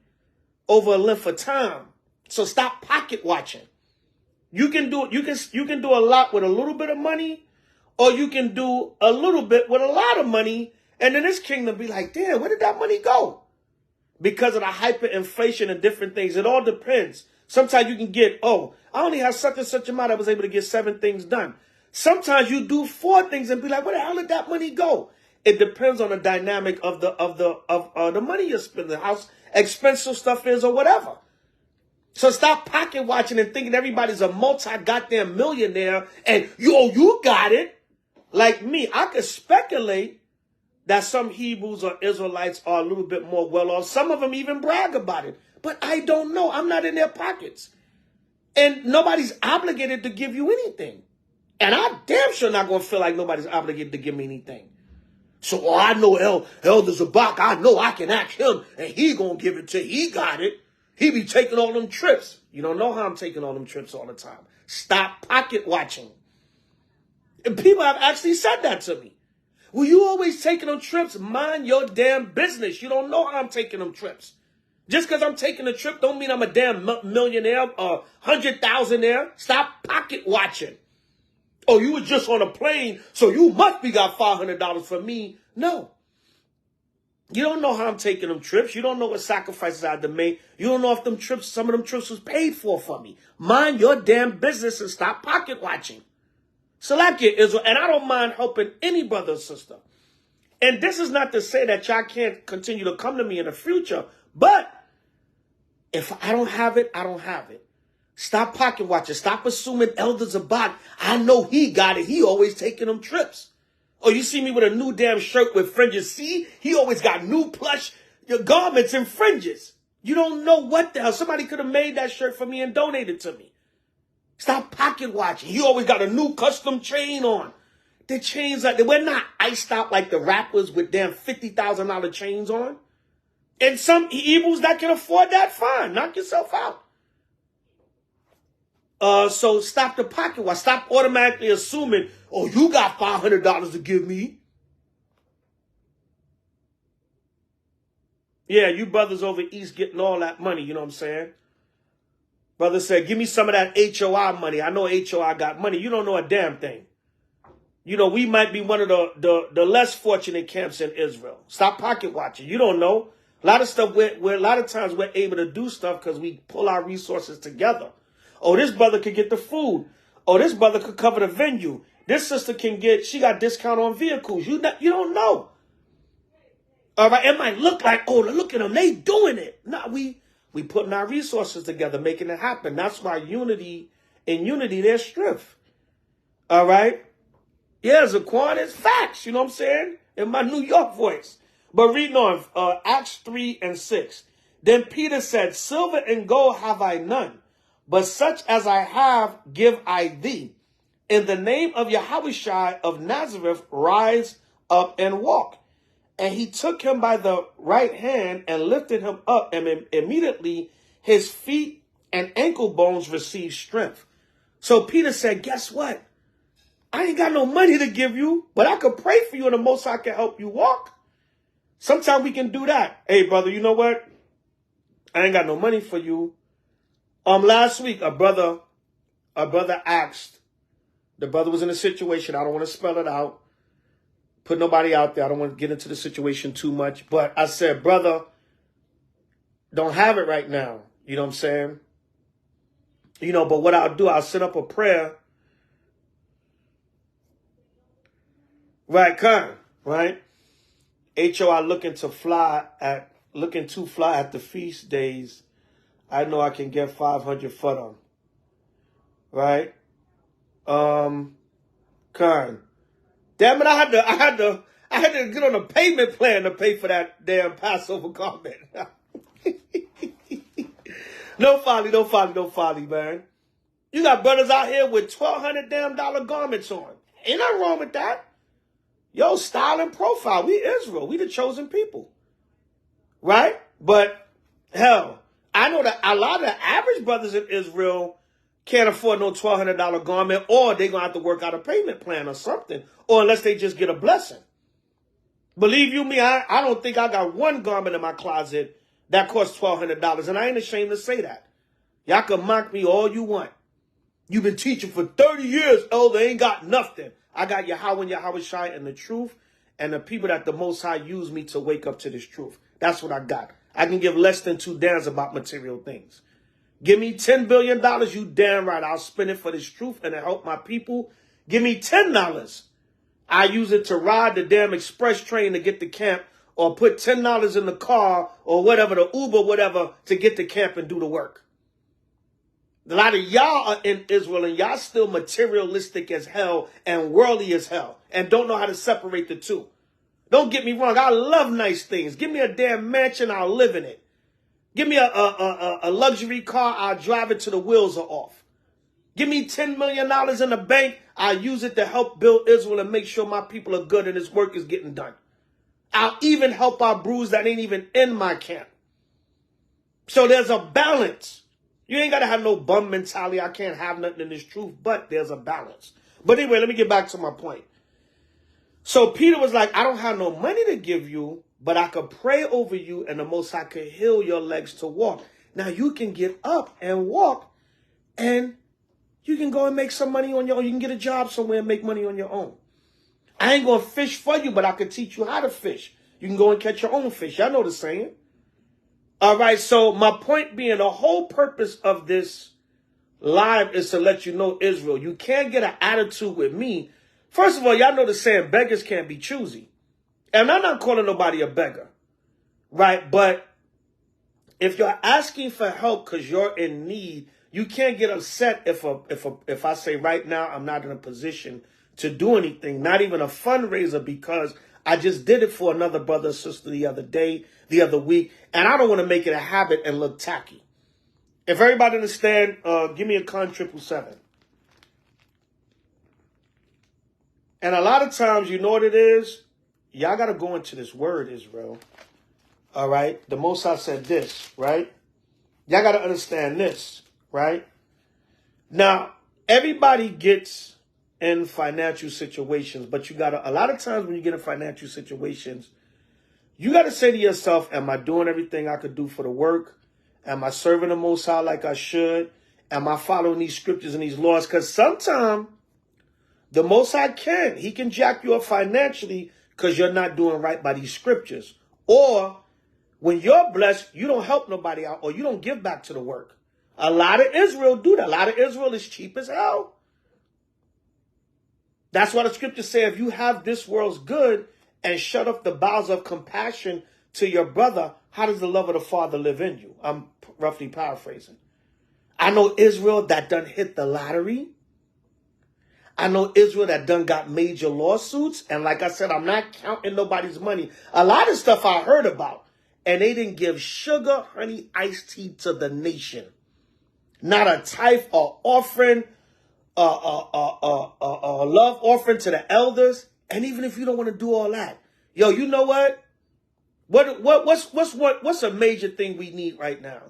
over a length of time. So stop pocket watching. You can do a lot with a little bit of money, or you can do a little bit with a lot of money, and then this kingdom be like, damn, where did that money go? Because of the hyperinflation and different things. It all depends. Sometimes you can get, oh, I only have such and such amount. I was able to get 7 things done. Sometimes you do 4 things and be like, where the hell did that money go? It depends on the dynamic of the money you're spending, how expensive stuff is or whatever. So stop pocket watching and thinking everybody's a multi-goddamn millionaire and you got it. Like me, I could speculate that some Hebrews or Israelites are a little bit more well off. Some of them even brag about it. But I don't know. I'm not in their pockets. And nobody's obligated to give you anything. And I'm damn sure not going to feel like nobody's obligated to give me anything. So, I know Elder Zabak. I know I can ask him and he going to give it to you. He got it. He be taking all them trips. You don't know how I'm taking all them trips all the time. Stop pocket watching. And people have actually said that to me. Well, you always taking them trips. Mind your damn business. You don't know how I'm taking them trips. Just because I'm taking a trip don't mean I'm a damn millionaire or 100,000-aire. Stop pocket watching. Oh, you were just on a plane, so you must be got $500 for me. No. You don't know how I'm taking them trips. You don't know what sacrifices I had to make. You don't know if some of them trips was paid for me. Mind your damn business and stop pocket watching. Salakia Israel, and I don't mind helping any brother or sister. And this is not to say that y'all can't continue to come to me in the future, but if I don't have it, I don't have it. Stop pocket watching. Stop assuming Elder Zabak. I know he got it. He always taking them trips. Oh, you see me with a new damn shirt with fringes. See, he always got new plush garments and fringes. You don't know what the hell. Somebody could have made that shirt for me and donated to me. Stop pocket watching. He always got a new custom chain on. The chains we're not iced out like the rappers with damn $50,000 chains on. And some Hebrews that can afford that, fine. Knock yourself out. So stop the pocket watch. Stop automatically assuming, oh, you got $500 to give me. Yeah, you brothers over east getting all that money, you know what I'm saying? Brother said, give me some of that H.O.I money. I know H.O.I got money. You don't know a damn thing. You know, we might be one of the less fortunate camps in Israel. Stop pocket watching. You don't know. A lot of stuff, a lot of times we're able to do stuff because we pull our resources together. Oh, this brother could get the food. Oh, this brother could cover the venue. This sister she got discount on vehicles. You don't know. All right, it might look like, oh, look at them, they doing it. No, we putting our resources together, making it happen. That's why in unity, there's strength. All right? Yeah, Zaquan, it's facts, you know what I'm saying? In my New York voice. But reading on, Acts 3:6. Then Peter said, silver and gold have I none, but such as I have give I thee. In the name of H.O.I of Nazareth, rise up and walk. And he took him by the right hand and lifted him up, and immediately his feet and ankle bones received strength. So Peter said, guess what? I ain't got no money to give you, but I could pray for you and the Most High can help you walk. Sometimes we can do that. Hey, brother, you know what? I ain't got no money for you. Last week, a brother asked, the brother was in a situation, I don't want to spell it out, put nobody out there, I don't want to get into the situation too much, but I said, brother, don't have it right now, you know what I'm saying? You know, but what I'll do, I'll set up a prayer, right, right? H.O.I looking to fly at the feast days. I know I can get 500 for them. Right? Damn it, I had to get on a payment plan to pay for that damn Passover garment. No folly, man. You got brothers out here with $1,200 damn garments on. Ain't nothing wrong with that. Yo, style and profile. We Israel. We the chosen people. Right? But, hell, I know that a lot of the average brothers in Israel can't afford no $1,200 garment, or they're going to have to work out a payment plan or something, or unless they just get a blessing. Believe you me, I don't think I got one garment in my closet that costs $1,200, and I ain't ashamed to say that. Y'all can mock me all you want. You've been teaching for 30 years, elder, ain't got nothing. I got Yahweh and Yahweh and the truth, and the people that the Most High used me to wake up to this truth. That's what I got. I can give less than 2 damns about material things. Give me $10 billion, you damn right. I'll spend it for this truth and to help my people. Give me $10. I use it to ride the damn express train to get to camp, or put $10 in the car or whatever, the Uber, whatever, to get to camp and do the work. A lot of y'all are in Israel and y'all still materialistic as hell and worldly as hell and don't know how to separate the two. Don't get me wrong. I love nice things. Give me a damn mansion, I'll live in it. Give me a luxury car, I'll drive it till the wheels are off. Give me $10 million in the bank, I'll use it to help build Israel and make sure my people are good and this work is getting done. I'll even help our brews that ain't even in my camp. So there's a balance. You ain't got to have no bum mentality. I can't have nothing in this truth, but there's a balance. But anyway, let me get back to my point. So Peter was like, I don't have no money to give you, but I could pray over you and the Most High could heal your legs to walk. Now you can get up and walk and you can go and make some money on your own. You can get a job somewhere and make money on your own. I ain't going to fish for you, but I could teach you how to fish. You can go and catch your own fish. Y'all know the saying. All right, so my point being, the whole purpose of this live is to let you know, Israel, you can't get an attitude with me. First of all, y'all know the saying, beggars can't be choosy. And I'm not calling nobody a beggar, right? But if you're asking for help because you're in need, you can't get upset if I say right now I'm not in a position to do anything, not even a fundraiser, because I just did it for another brother or sister the other week, and I don't want to make it a habit and look tacky. If everybody understand, give me a con 777. And a lot of times, you know what it is? Y'all got to go into this word, Israel. All right? The Most High said this, right? Y'all got to understand this, right? Now, everybody gets in financial situations, but you got to, a lot of times when you get in financial situations, you got to say to yourself, am I doing everything I could do for the work? Am I serving the Most High like I should? Am I following these scriptures and these laws? Because sometimes the Most High he can jack you up financially because you're not doing right by these scriptures. Or when you're blessed, you don't help nobody out or you don't give back to the work. A lot of Israel do that. A lot of Israel is cheap as hell. That's why the scriptures say, if you have this world's good and shut up the bowels of compassion to your brother, how does the love of the Father live in you? I'm roughly paraphrasing. I know Israel that done hit the lottery. I know Israel that done got major lawsuits. And like I said, I'm not counting nobody's money. A lot of stuff I heard about. And they didn't give sugar, honey, iced tea to the nation. Not a tithe or offering, love offering to the elders. And even if you don't want to do all that, yo, you know what? What's a major thing we need right now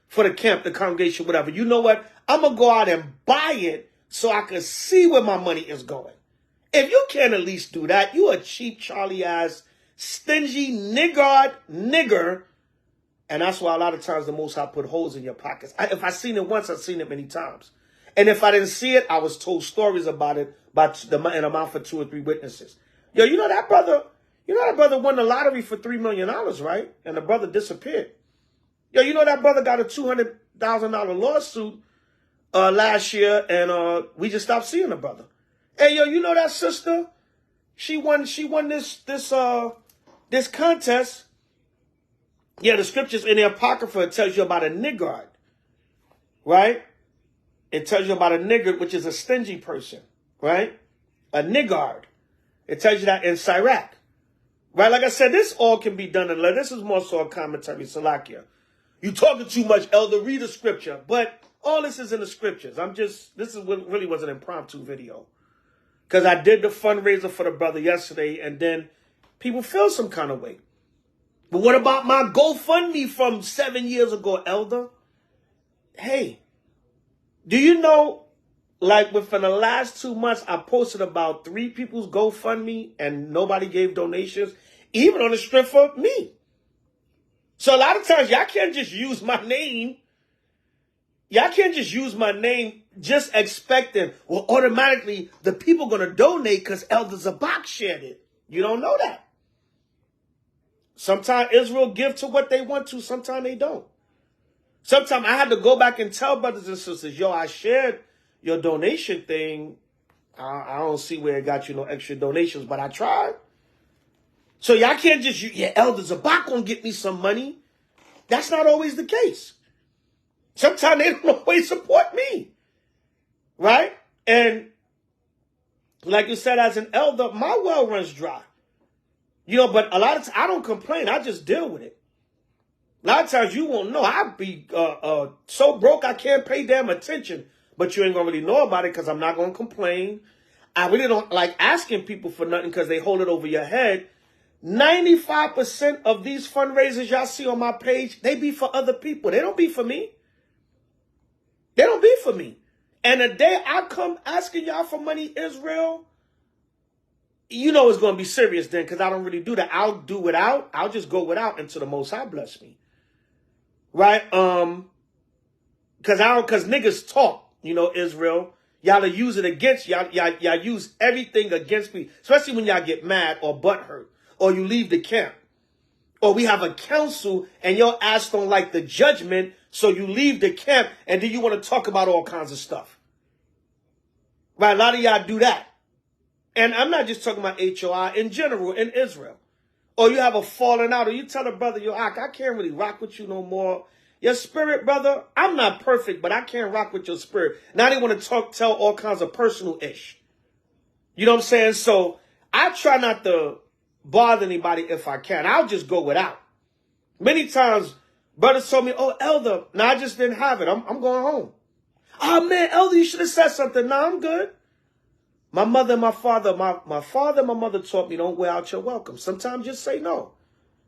for the camp, the congregation, whatever? You know what? I'm gonna go out and buy it so I can see where my money is going. If you can't at least do that, you a cheap Charlie ass, stingy nigger. And that's why a lot of times the Most High put holes in your pockets. If I seen it once, I've seen it many times. And if I didn't see it, I was told stories about it in a mouth of 2 or 3 witnesses. Yo, you know that brother won the lottery for $3 million, right? And the brother disappeared. Yo, you know that brother got a $200,000 lawsuit last year, and we just stopped seeing the brother. Hey, yo, you know that sister? She won this contest. Yeah, the scriptures in the Apocrypha, it tells you about a niggard, right? It tells you about a niggard, which is a stingy person, right? A niggard. It tells you that in Sirach, right? Like I said, this all can be done in letter. This is more so a commentary, Salakia. You talking too much, elder. Read the scripture. But all this is in the scriptures. Really was an impromptu video. Because I did the fundraiser for the brother yesterday, and then people feel some kind of way. But what about my GoFundMe from 7 years ago, elder? Hey, do you know, like within the last 2 months, I posted about 3 people's GoFundMe and nobody gave donations, even on the strength of me. So a lot of times, y'all can't just use my name. Y'all can't just use my name just expecting, well, automatically the people going to donate because Elder Zabak shared it. You don't know that. Sometimes Israel give to what they want to. Sometimes they don't. Sometimes I had to go back and tell brothers and sisters, yo, I shared your donation thing. I don't see where it got you no extra donations, but I tried. So y'all can't just, yeah, Elder Zabak gonna get me some money. That's not always the case. Sometimes they don't always support me. Right? And like you said, as an elder, my well runs dry. You know, but a lot of times I don't complain. I just deal with it. A lot of times you won't know. I'd be so broke I can't pay damn attention. But you ain't going to really know about it because I'm not going to complain. I really don't like asking people for nothing because they hold it over your head. 95% of these fundraisers y'all see on my page, they be for other people. They don't be for me. They don't be for me. And the day I come asking y'all for money, Israel, you know it's going to be serious then because I don't really do that. I'll do without. I'll just go without until the Most High bless me. Right? Because niggas talk, you know, Israel. Y'all use it against y'all use everything against me, especially when y'all get mad or butthurt or you leave the camp. Or we have a council and your ass don't like the judgment, so you leave the camp and then you want to talk about all kinds of stuff. Right? A lot of y'all do that. And I'm not just talking about H.O.I. in general in Israel. Or you have a falling out, or you tell a brother, yo, I can't really rock with you no more. Your spirit, brother, I'm not perfect, but I can't rock with your spirit. Now they want to tell all kinds of personal ish. You know what I'm saying? So I try not to bother anybody if I can. I'll just go without. Many times, brothers told me, oh, elder, no, I just didn't have it. I'm going home. Oh, man, elder, you should have said something. No, I'm good. My mother and my father, my father and my mother taught me don't wear out your welcome. Sometimes just say no.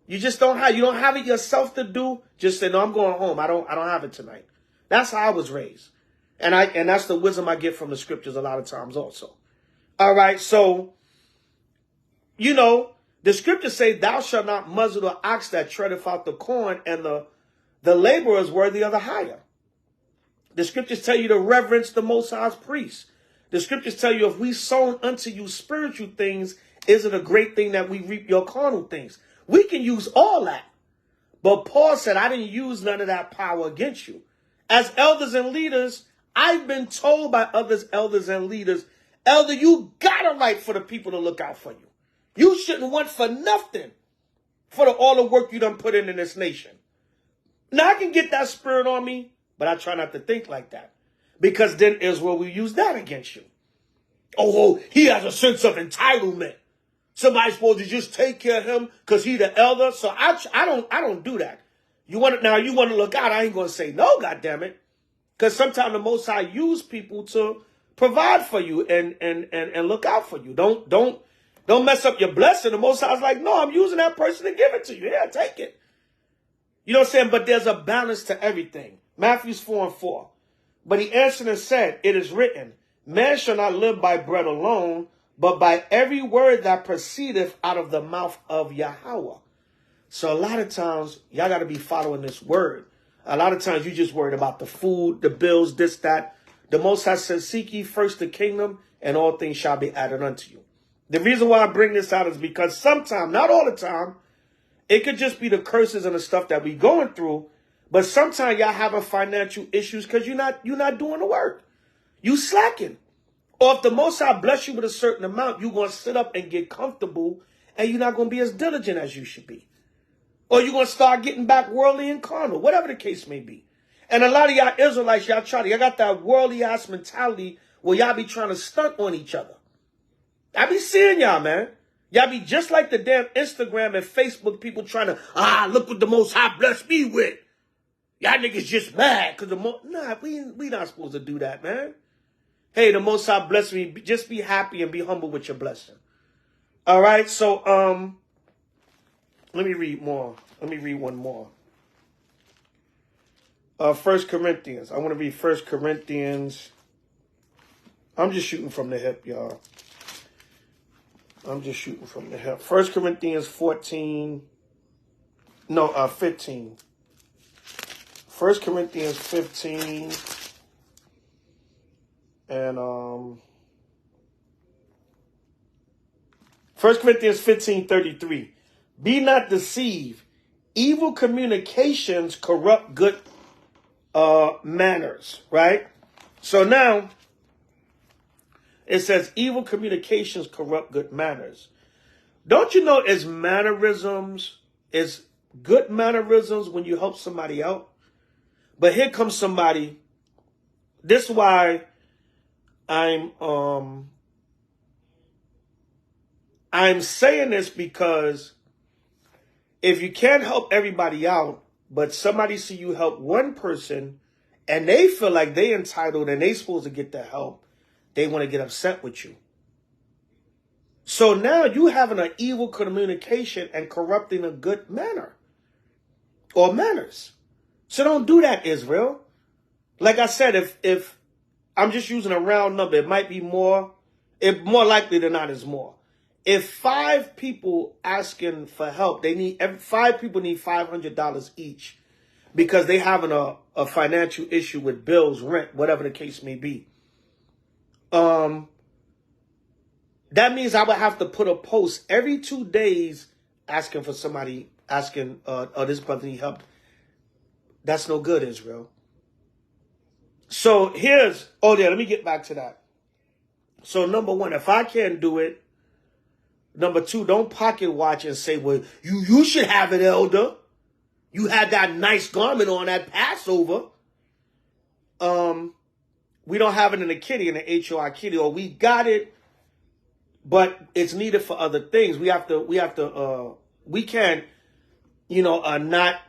You just don't have it yourself to do. Just say, no, I'm going home. I don't have it tonight. That's how I was raised. And that's the wisdom I get from the scriptures a lot of times also. All right. So, you know, the scriptures say, thou shalt not muzzle the ox that treadeth out the corn, and the laborer is worthy of the hire. The scriptures tell you to reverence the Most High's priest. The scriptures tell you if we sown unto you spiritual things, is it a great thing that we reap your carnal things? We can use all that. But Paul said, I didn't use none of that power against you. As elders and leaders, I've been told by others, elders and leaders, Elder, you got a right for the people to look out for you. You shouldn't want for nothing for all the work you done put in this nation. Now, I can get that spirit on me, but I try not to think like that. Because then Israel will use that against you. Oh, he has a sense of entitlement. Somebody's supposed to just take care of him because he's the elder. So I don't do that. You want to look out. I ain't going to say no, goddammit. Because sometimes the Most High use people to provide for you and look out for you. Don't mess up your blessing. The Most High's like, no, I'm using that person to give it to you. Yeah, take it. You know what I'm saying? But there's a balance to everything. Matthew 4:4. But he answered and said, it is written, man shall not live by bread alone, but by every word that proceedeth out of the mouth of Yahweh. So a lot of times, y'all got to be following this word. A lot of times, you just worried about the food, the bills, this, that. The Most High says, seek ye first the kingdom, and all things shall be added unto you. The reason why I bring this out is because sometimes, not all the time, it could just be the curses and the stuff that we going through. But sometimes y'all having financial issues because you're not doing the work. You slacking. Or if the Most High bless you with a certain amount, you're going to sit up and get comfortable and you're not going to be as diligent as you should be. Or you're going to start getting back worldly and carnal, whatever the case may be. And a lot of y'all Israelites, y'all got that worldly ass mentality where y'all be trying to stunt on each other. I be seeing y'all, man. Y'all be just like the damn Instagram and Facebook people trying to, look what the Most High blessed me with. Y'all niggas just mad because we not supposed to do that, man. Hey, the Most High bless me. Just be happy and be humble with your blessing. All right, so let me read more. Let me read one more. 1 Corinthians. I want to read 1 Corinthians. I'm just shooting from the hip, y'all. I'm just shooting from the hip. 1 Corinthians 15. 1 Corinthians 15 and 1 Corinthians 15:33. Be not deceived. Evil communications corrupt good manners, right? So now it says evil communications corrupt good manners. Don't you know it's mannerisms, it's good mannerisms when you help somebody out? But here comes somebody. This is why I'm saying this, because if you can't help everybody out, but somebody see you help one person and they feel like they entitled and they supposed to get the help, they want to get upset with you. So now you having an evil communication and corrupting a good manner or manners. So don't do that, Israel. Like I said, if I'm just using a round number, it might be more. It more likely than not is more. If 5 people asking for help, 5 people need $500 each because they having a financial issue with bills, rent, whatever the case may be. That means I would have to put a post every 2 days asking for somebody, asking, this brother need help. That's no good, Israel. So let me get back to that. So number 1, if I can't do it, number 2, don't pocket watch and say, well, you should have it, elder. You had that nice garment on at Passover. We don't have it in the kitty, in the H.O.I kitty, or we got it, but it's needed for other things. We can't, not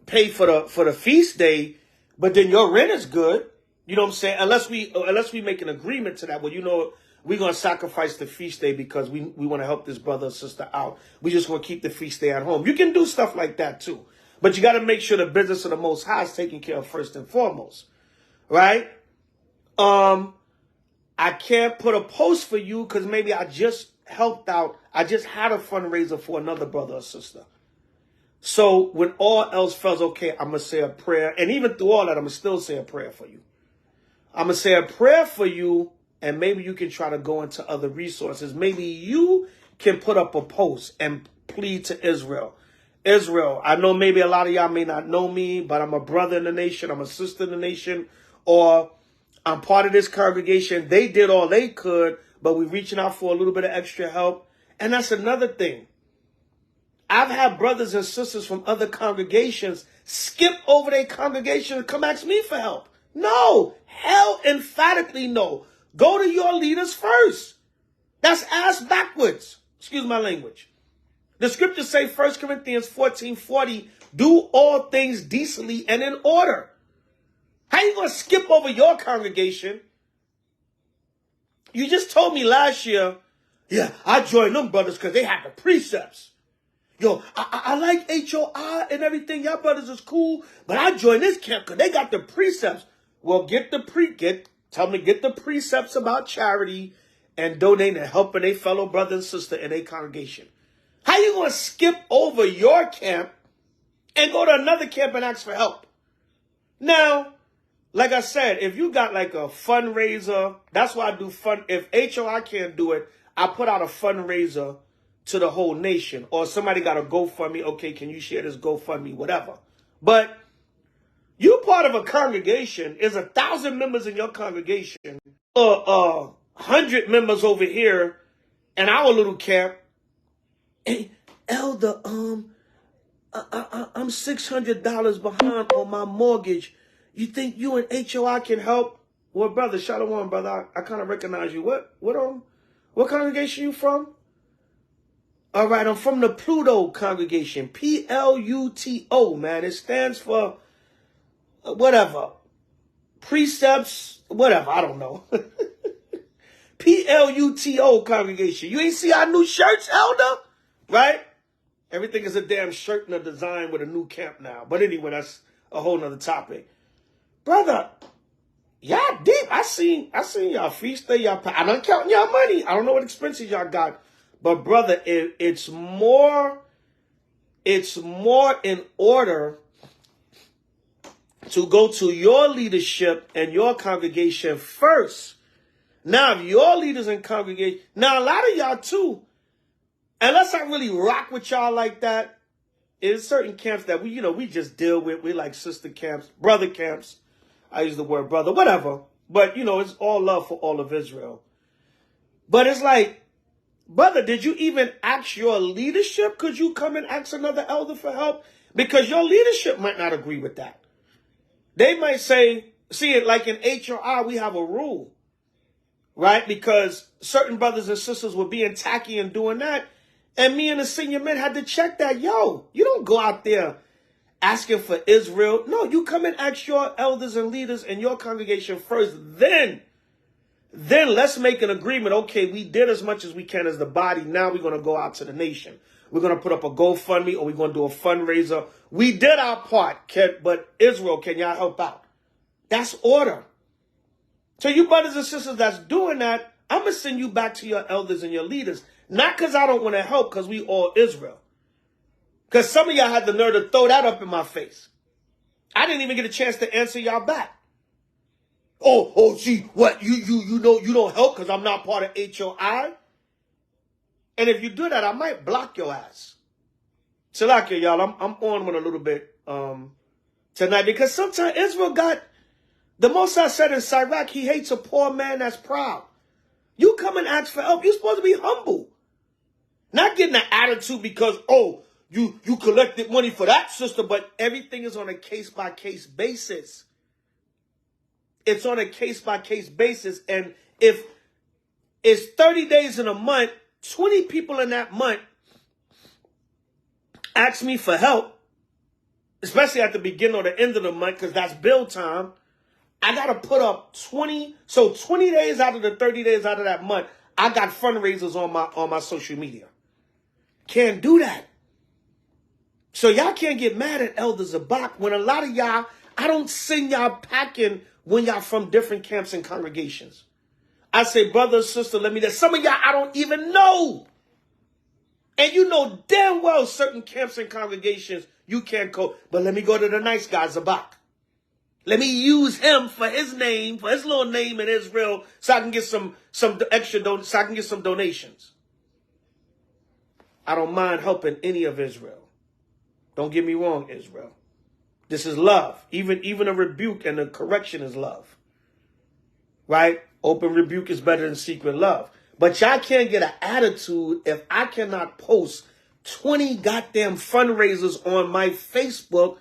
pay for the feast day, but then your rent is good. You know what I'm saying? Unless we make an agreement to that. Well, we're going to sacrifice the feast day because we want to help this brother or sister out. We just want to keep the feast day at home. You can do stuff like that too. But you got to make sure the business of the Most High is taken care of first and foremost. Right? I can't put a post for you because maybe I just helped out. I just had a fundraiser for another brother or sister. So when all else fails, okay, I'm going to say a prayer. And even through all that, I'm going to still say a prayer for you. I'm going to say a prayer for you, and maybe you can try to go into other resources. Maybe you can put up a post and plead to Israel. Israel, I know maybe a lot of y'all may not know me, but I'm a brother in the nation. I'm a sister in the nation. Or I'm part of this congregation. They did all they could, but we're reaching out for a little bit of extra help. And that's another thing. I've had brothers and sisters from other congregations skip over their congregation and come ask me for help. No, hell emphatically no. Go to your leaders first. That's ass backwards. Excuse my language. The scriptures say 1 Corinthians 14:40, do all things decently and in order. How you going to skip over your congregation? You just told me last year, yeah, I joined them brothers because they had the precepts. Yo, I like H.O.I and everything. Y'all brothers is cool, but I joined this camp because they got the precepts. Well, tell them to get the precepts about charity and donating and helping their fellow brother and sister in their congregation. How you going to skip over your camp and go to another camp and ask for help? Now, like I said, if you got like a fundraiser, that's why I do fun. If H.O.I can't do it, I put out a fundraiser to the whole nation. Or somebody got a GoFundMe. Okay, can you share this GoFundMe? Whatever. But you part of a congregation. Is 1,000 members in your congregation. 100 members over here in our little camp. Hey, Elder, I'm $600 behind on my mortgage. You think you and H.O.I can help? Well, brother, Shalom, brother. I kind of recognize you. What congregation you from? All right, I'm from the Pluto congregation. Pluto, man. It stands for whatever. Precepts, whatever. I don't know. Pluto congregation. You ain't see our new shirts, Elder? Right? Everything is a damn shirt and a design with a new camp now. But anyway, that's a whole nother topic. Brother, y'all deep. I seen y'all feast day, y'all. I'm not counting y'all money. I don't know what expenses y'all got. But brother, it's more in order to go to your leadership and your congregation first. Now, if your leaders and congregation, now a lot of y'all too, unless I really rock with y'all like that, there's certain camps that we just deal with. We like sister camps, brother camps. I use the word brother, whatever. But, it's all love for all of Israel. But it's like, brother, did you even ask your leadership? Could you come and ask another elder for help? Because your leadership might not agree with that. They might say, see it like in H.O.I, we have a rule, right? Because certain brothers and sisters were being tacky and doing that. And me and the senior men had to check that. Yo, you don't go out there asking for Israel. No, you come and ask your elders and leaders in your congregation first. Then let's make an agreement. Okay, we did as much as we can as the body. Now we're going to go out to the nation. We're going to put up a GoFundMe or we're going to do a fundraiser. We did our part, but Israel, can y'all help out? That's order. So you brothers and sisters that's doing that, I'm going to send you back to your elders and your leaders. Not because I don't want to help, because we all Israel. Because some of y'all had the nerve to throw that up in my face. I didn't even get a chance to answer y'all back. Oh, see, what, you know you don't help because I'm not part of H.O.I? And if you do that, I might block your ass. Salakia, y'all, I'm on with a little bit tonight because sometimes Israel got, the Most I said in Sirach, he hates a poor man that's proud. You come and ask for help, you're supposed to be humble. Not getting an attitude because, you collected money for that sister, but everything is on a case-by-case basis. It's on a case-by-case basis. And if it's 30 days in a month, 20 people in that month ask me for help, especially at the beginning or the end of the month, because that's bill time, I got to put up 20. So 20 days out of the 30 days out of that month, I got fundraisers on my social media. Can't do that. So y'all can't get mad at Elder Zabak when a lot of y'all, I don't send y'all packing when y'all from different camps and congregations. I say, brother, sister, let me know. Some of y'all I don't even know. And you know damn well certain camps and congregations you can't go. But let me go to the nice guy, Zabak. Let me use him for his name, for his little name in Israel, so I can get some extra, so I can get some donations. I don't mind helping any of Israel. Don't get me wrong, Israel. This is love. Even a rebuke and a correction is love. right? Open rebuke is better than secret love. But y'all can't get an attitude if I cannot post 20 goddamn fundraisers on my Facebook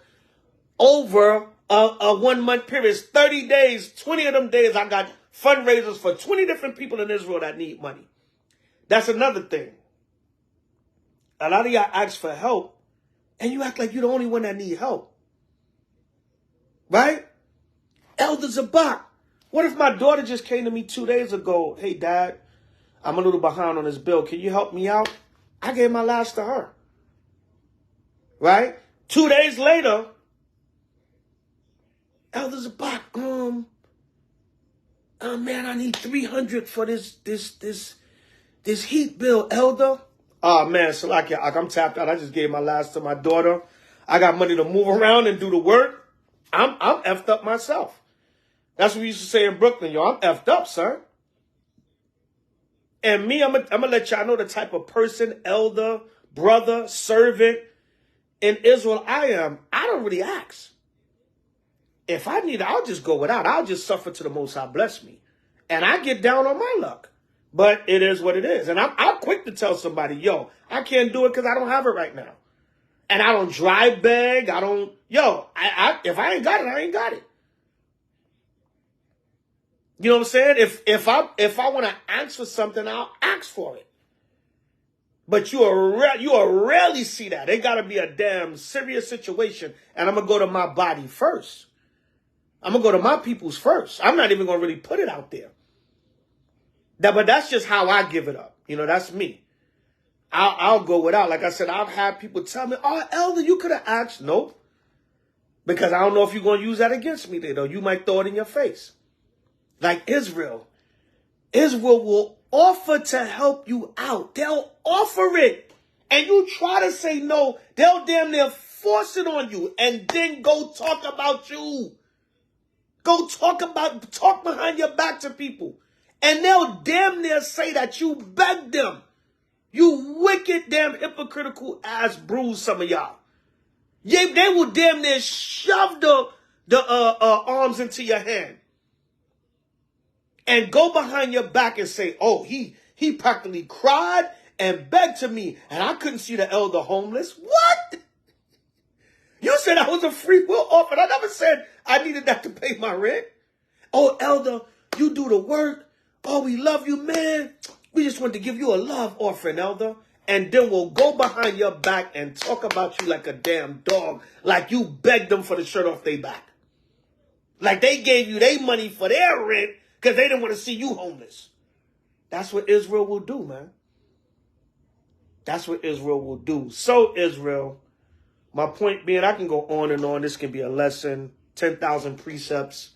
over a 1 month period. It's 30 days, 20 of them days I got fundraisers for 20 different people in Israel that need money. That's another thing. A lot of y'all ask for help and you act like you're the only one that need help. Right? Elder Zabak. What if my daughter just came to me 2 days ago? Hey, Dad, I'm a little behind on this bill. Can you help me out? I gave my last to her. Right? 2 days later, Elder Zabak, man, I need $300 for this heat bill, Elder. Oh, man, Salakia, I'm tapped out. I just gave my last to my daughter. I got money to move around and do the work. I'm effed up myself. That's what we used to say in Brooklyn, yo. I'm effed up, sir. And me, I'm gonna let y'all know the type of person, elder, brother, servant in Israel I am. I don't really ask. If I need it, I'll just go without. I'll just suffer to the Most High bless me. And I get down on my luck. But it is what it is. And I'm quick to tell somebody, yo, I can't do it because I don't have it right now. And I don't drive beg. I don't, if I ain't got it, I ain't got it. You know what I'm saying? If I want to ask for something, I'll ask for it. But you'll rarely see that. It got to be a damn serious situation. And I'm going to go to my body first. I'm going to go to my peoples first. I'm not even going to really put it out there. But that's just how I give it up. You know, that's me. I'll go without. Like I said, I've had people tell me, oh, Elder, you could have asked. Nope. Because I don't know if you're going to use that against me there, though. You might throw it in your face. Like Israel. Israel will offer to help you out. They'll offer it. And you try to say no. They'll damn near force it on you. And then go talk about you. Go talk behind your back to people. And they'll damn near say that you begged them. You wicked, damn hypocritical ass bruise, some of y'all. Yeah, they will damn near shove the arms into your hand. And go behind your back and say, oh, he practically cried and begged to me. And I couldn't see the elder homeless. What? You said I was a free will offer. I never said I needed that to pay my rent. Oh, elder, you do the work. Oh, we love you, man. We just want to give you a love offering, elder. And then we'll go behind your back and talk about you like a damn dog. Like you begged them for the shirt off their back. Like they gave you their money for their rent because they didn't want to see you homeless. That's what Israel will do, man. That's what Israel will do. So, Israel, my point being, I can go on and on. This can be a lesson, 10,000 precepts.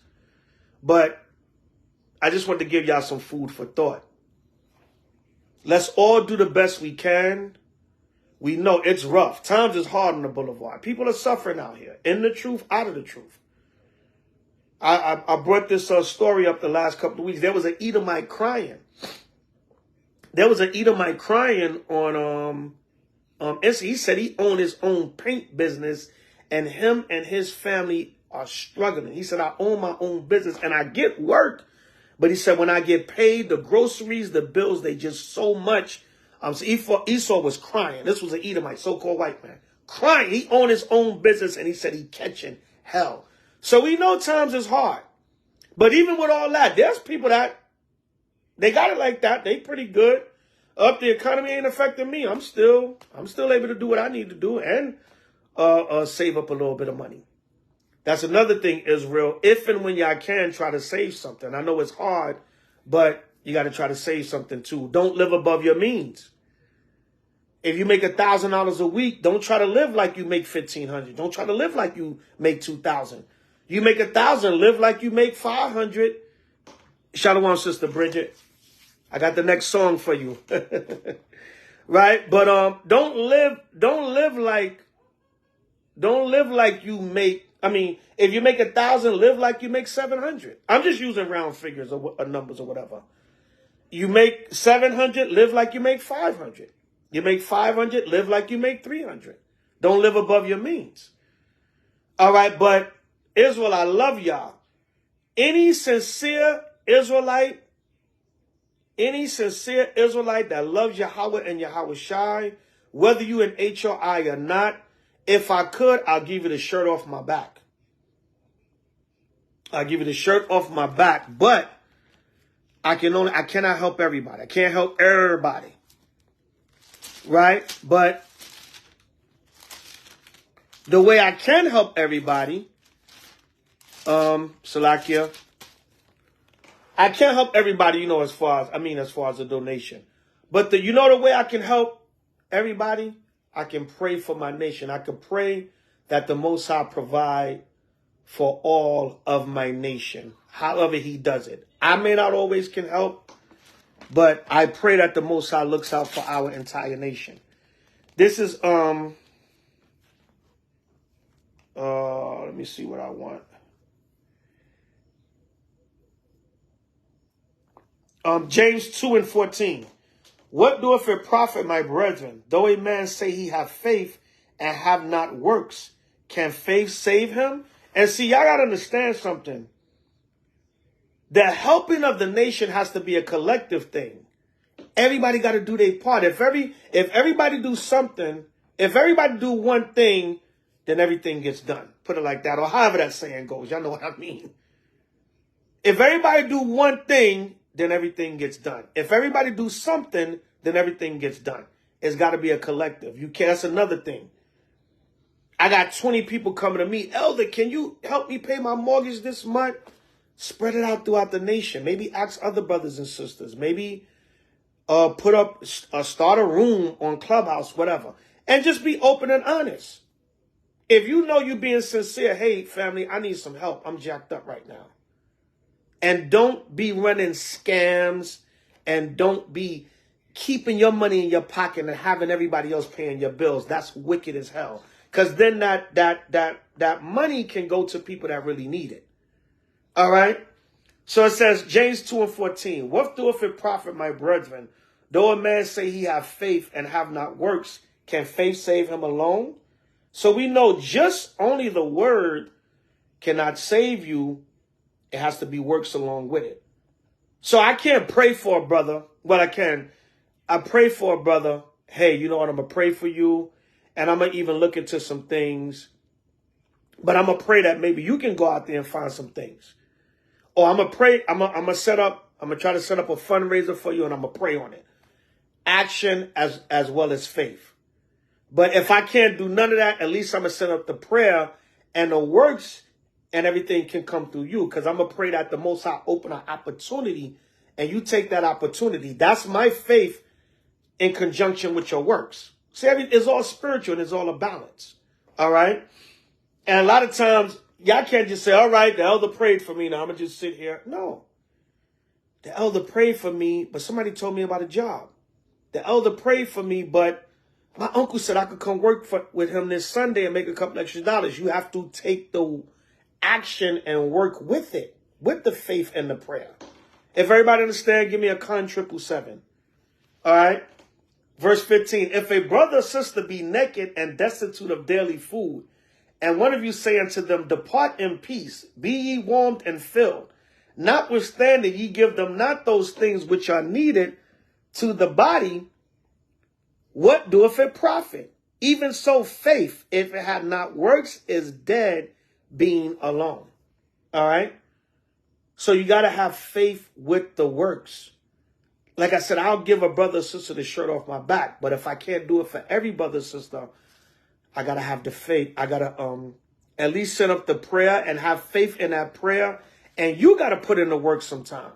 But I just want to give y'all some food for thought. Let's all do the best we can. We know it's rough. Times is hard on the boulevard. People are suffering out here. In the truth, out of the truth. I brought this story up the last couple of weeks. There was an Edomite crying. There was an Edomite crying on Insta. He said he owned his own paint business and him and his family are struggling. He said, I own my own business and I get work. But he said, when I get paid, the groceries, the bills, they just so much. So Esau was crying. This was an Edomite, so-called white man. Crying. He owned his own business and he said he catching hell. So we know times is hard. But even with all that, there's people that, they got it like that. They pretty good. The economy ain't affecting me. I'm still able to do what I need to do and save up a little bit of money. That's another thing, Israel. If and when y'all can, try to save something. I know it's hard, but you got to try to save something too. Don't live above your means. If you make $1,000 a week, don't try to live like you make $1,500. Don't try to live like you make $2,000. You make $1,000, live like you make $500. Shalom, Sister Bridget. I got the next song for you. Right? But don't live like you make, I mean, if you make $1,000, live like you make 700. I'm just using round figures or numbers or whatever. You make 700, live like you make 500. You make 500, live like you make 300. Don't live above your means. All right, but Israel, I love y'all. Any sincere Israelite, any sincere Israelite that loves Yahweh and Yahweh, whether you in H.O.I or not, if I could, I'll give you the shirt off my back. I'll give you the shirt off my back, but I cannot help everybody. I can't help everybody. Right? But the way I can help everybody, Salakia, I can't help everybody, you know, as far as a donation. But the way I can help everybody? I can pray for my nation. I can pray that the Most High provide for all of my nation, however he does it. I may not always can help, but I pray that the Most High looks out for our entire nation. This is, let me see what I want. James 2:14. What doeth it profit, my brethren, though a man say he have faith and have not works? Can faith save him? And see, y'all got to understand something. The helping of the nation has to be a collective thing. Everybody got to do their part. If everybody do something, if everybody do one thing, then everything gets done. Put it like that, or however that saying goes. Y'all know what I mean. If everybody do one thing, then everything gets done. If everybody do something, then everything gets done. It's got to be a collective. You can't. That's another thing. I got 20 people coming to me. Elder, can you help me pay my mortgage this month? Spread it out throughout the nation. Maybe ask other brothers and sisters. Maybe start a room on Clubhouse, whatever. And just be open and honest. If you know you're being sincere, hey, family, I need some help. I'm jacked up right now. And don't be running scams, and don't be keeping your money in your pocket and having everybody else paying your bills. That's wicked as hell. Because then that money can go to people that really need it. All right? So it says, James 2:14, what doeth it profit, my brethren, though a man say he have faith and have not works, can faith save him alone? So we know just only the word cannot save you. It has to be works along with it. So I can't pray for a brother. Well, I can. I pray for a brother. Hey, you know what? I'm going to pray for you. And I'm going to even look into some things. But I'm going to pray that maybe you can go out there and find some things. Or I'm going to pray. I'm going to try to set up a fundraiser for you, and I'm going to pray on it. Action as well as faith. But if I can't do none of that, at least I'm going to set up the prayer and the works, and everything can come through you. Because I'm going to pray that the Most High open an opportunity, and you take that opportunity. That's my faith in conjunction with your works. See, it's all spiritual, and it's all a balance. All right? And a lot of times, y'all can't just say, all right, the elder prayed for me, now I'm going to just sit here. No. The elder prayed for me, but somebody told me about a job. The elder prayed for me, but my uncle said I could come work with him this Sunday and make a couple extra dollars. You have to take the action and work with it, with the faith and the prayer. If everybody understand, give me a con 777. All right. Verse 15. If a brother or sister be naked and destitute of daily food, and one of you say unto them, depart in peace, be ye warmed and filled, notwithstanding ye give them not those things which are needed to the body, what doeth it profit? Even so faith, if it had not works, is dead, being alone. All right. So you got to have faith with the works. Like I said, I'll give a brother or sister the shirt off my back. But if I can't do it for every brother or sister, I got to have the faith. I got to at least set up the prayer and have faith in that prayer. And you got to put in the work sometime.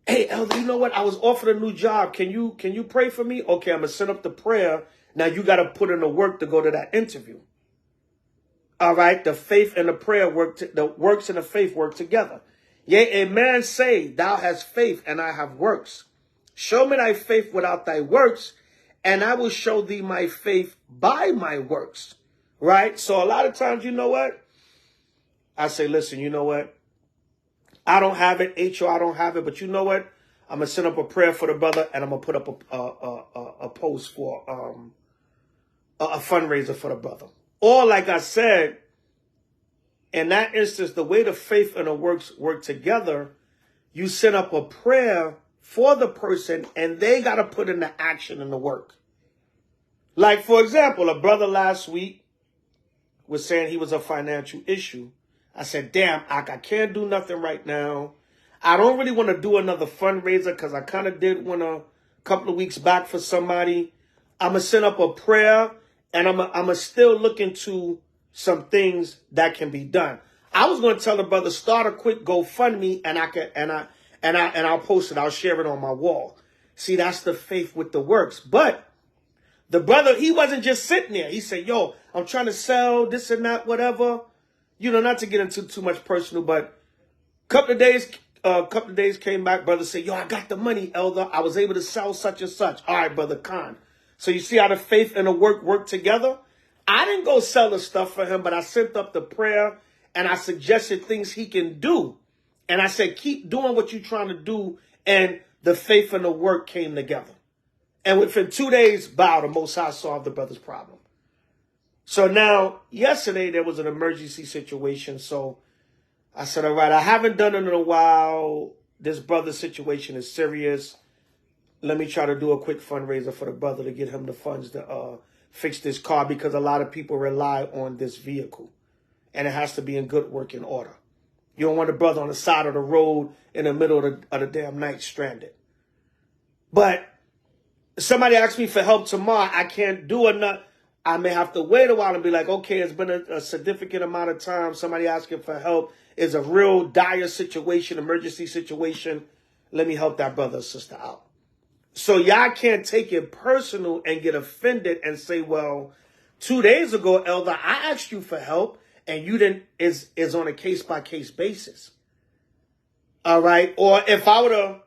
Hey, elder, you know what? I was offered a new job. Can you pray for me? Okay, I'm going to set up the prayer. Now you got to put in the work to go to that interview. All right, the faith and the prayer the works and the faith work together. Yea, a man say, thou hast faith and I have works. Show me thy faith without thy works, and I will show thee my faith by my works. Right? So a lot of times, you know what? I say, listen, you know what? I don't have it. H.O.I don't have it. But you know what? I'm going to send up a prayer for the brother, and I'm going to put up a post for a fundraiser for the brother. Or like I said, in that instance, the way the faith and the works work together, you set up a prayer for the person and they got to put in the action and the work. Like, for example, a brother last week was saying he was a financial issue. I said, damn, I can't do nothing right now. I don't really want to do another fundraiser because I kind of did one a couple of weeks back for somebody. I'm going to set up a prayer and I'm going to still look into some things that can be done. I was going to tell the brother, start a quick GoFundMe and I'll post it. I'll share it on my wall. See, that's the faith with the works. But the brother, he wasn't just sitting there. He said, yo, I'm trying to sell this and that, whatever. You know, not to get into too much personal, but a couple of days came back, brother said, yo, I got the money, elder. I was able to sell such and such. All right, brother Khan. So you see how the faith and the work together? I didn't go sell the stuff for him, but I sent up the prayer and I suggested things he can do. And I said, keep doing what you're trying to do. And the faith and the work came together. And within 2 days, the Most High solved the brother's problem. So now, yesterday, there was an emergency situation. So I said, all right, I haven't done it in a while. This brother's situation is serious. Let me try to do a quick fundraiser for the brother to get him the funds to fix this car, because a lot of people rely on this vehicle. And it has to be in good working order. You don't want the brother on the side of the road in the middle of the damn night stranded. But somebody asked me for help tomorrow. I can't do enough. I may have to wait a while and be like, okay, it's been a significant amount of time. Somebody asking for help. Is a real dire situation, emergency situation. Let me help that brother or sister out. So y'all can't take it personal and get offended and say, well, 2 days ago, elder, I asked you for help and you didn't, is on a case-by-case basis. All right. Or if I would have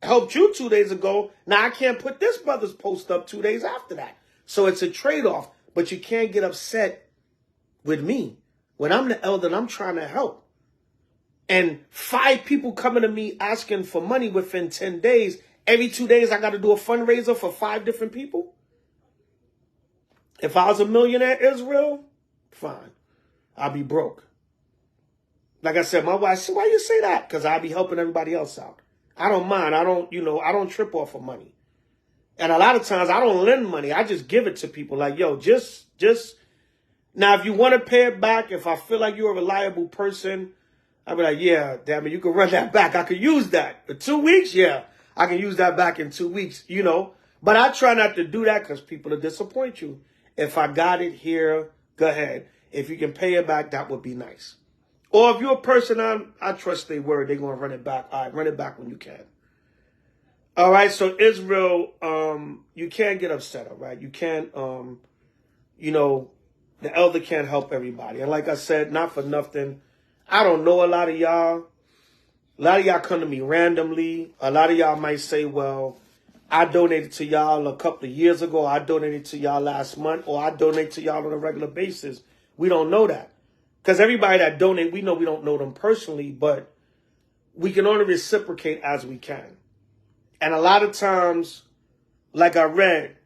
helped you 2 days ago, now I can't put this brother's post up 2 days after that. So it's a trade-off, but you can't get upset with me when I'm the elder and I'm trying to help. And 5 people coming to me asking for money within 10 days. Every 2 days, I got to do a fundraiser for 5 different people. If I was a millionaire, Israel, fine. I'll be broke. Like I said, my wife said, why you say that? Because I'll be helping everybody else out. I don't mind. I don't trip off of money. And a lot of times I don't lend money. I just give it to people like, yo, just. Now, if you want to pay it back, if I feel like you're a reliable person, I'll be like, yeah, damn it, you can run that back. I could use that. For 2 weeks, yeah, I can use that back in 2 weeks, you know. But I try not to do that because people will disappoint you. If I got it here, go ahead. If you can pay it back, that would be nice. Or if you're a person I trust their word, they're going to run it back. All right, run it back when you can. All right, so Israel, you can't get upset, all right? You can't, you know, the elder can't help everybody. And like I said, not for nothing, I don't know a lot of y'all. A lot of y'all come to me randomly. A lot of y'all might say, well, I donated to y'all a couple of years ago. I donated to y'all last month, or I donate to y'all on a regular basis. We don't know that. Because everybody that donate, we know we don't know them personally, but we can only reciprocate as we can. And a lot of times, like I read,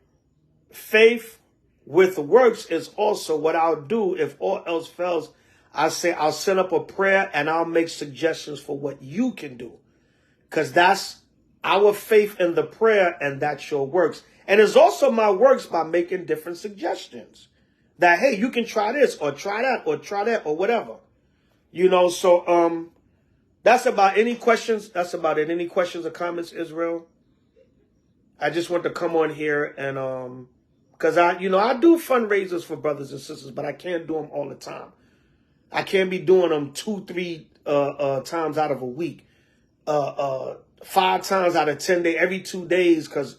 faith with works is also what I'll do if all else fails. I say I'll set up a prayer and I'll make suggestions for what you can do. Because that's our faith in the prayer, and that's your works. And it's also my works by making different suggestions. That, hey, you can try this or try that or whatever. You know, so that's about any questions. That's about it. Any questions or comments, Israel? I just want to come on here and because I do fundraisers for brothers and sisters, but I can't do them all the time. I can't be doing them 2-3 times out of a week, 5 times out of 10 days, every 2 days, because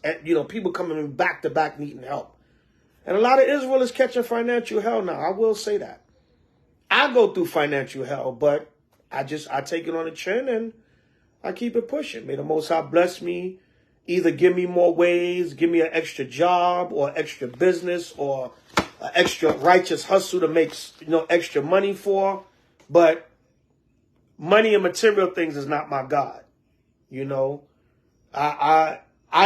people coming in back to back needing help. And a lot of Israel is catching financial hell now. I will say that. I go through financial hell, but I take it on the chin and I keep it pushing. May the Most High bless me. Either give me more ways, give me an extra job or extra business or an extra righteous hustle to make extra money for. But money and material things is not my God. I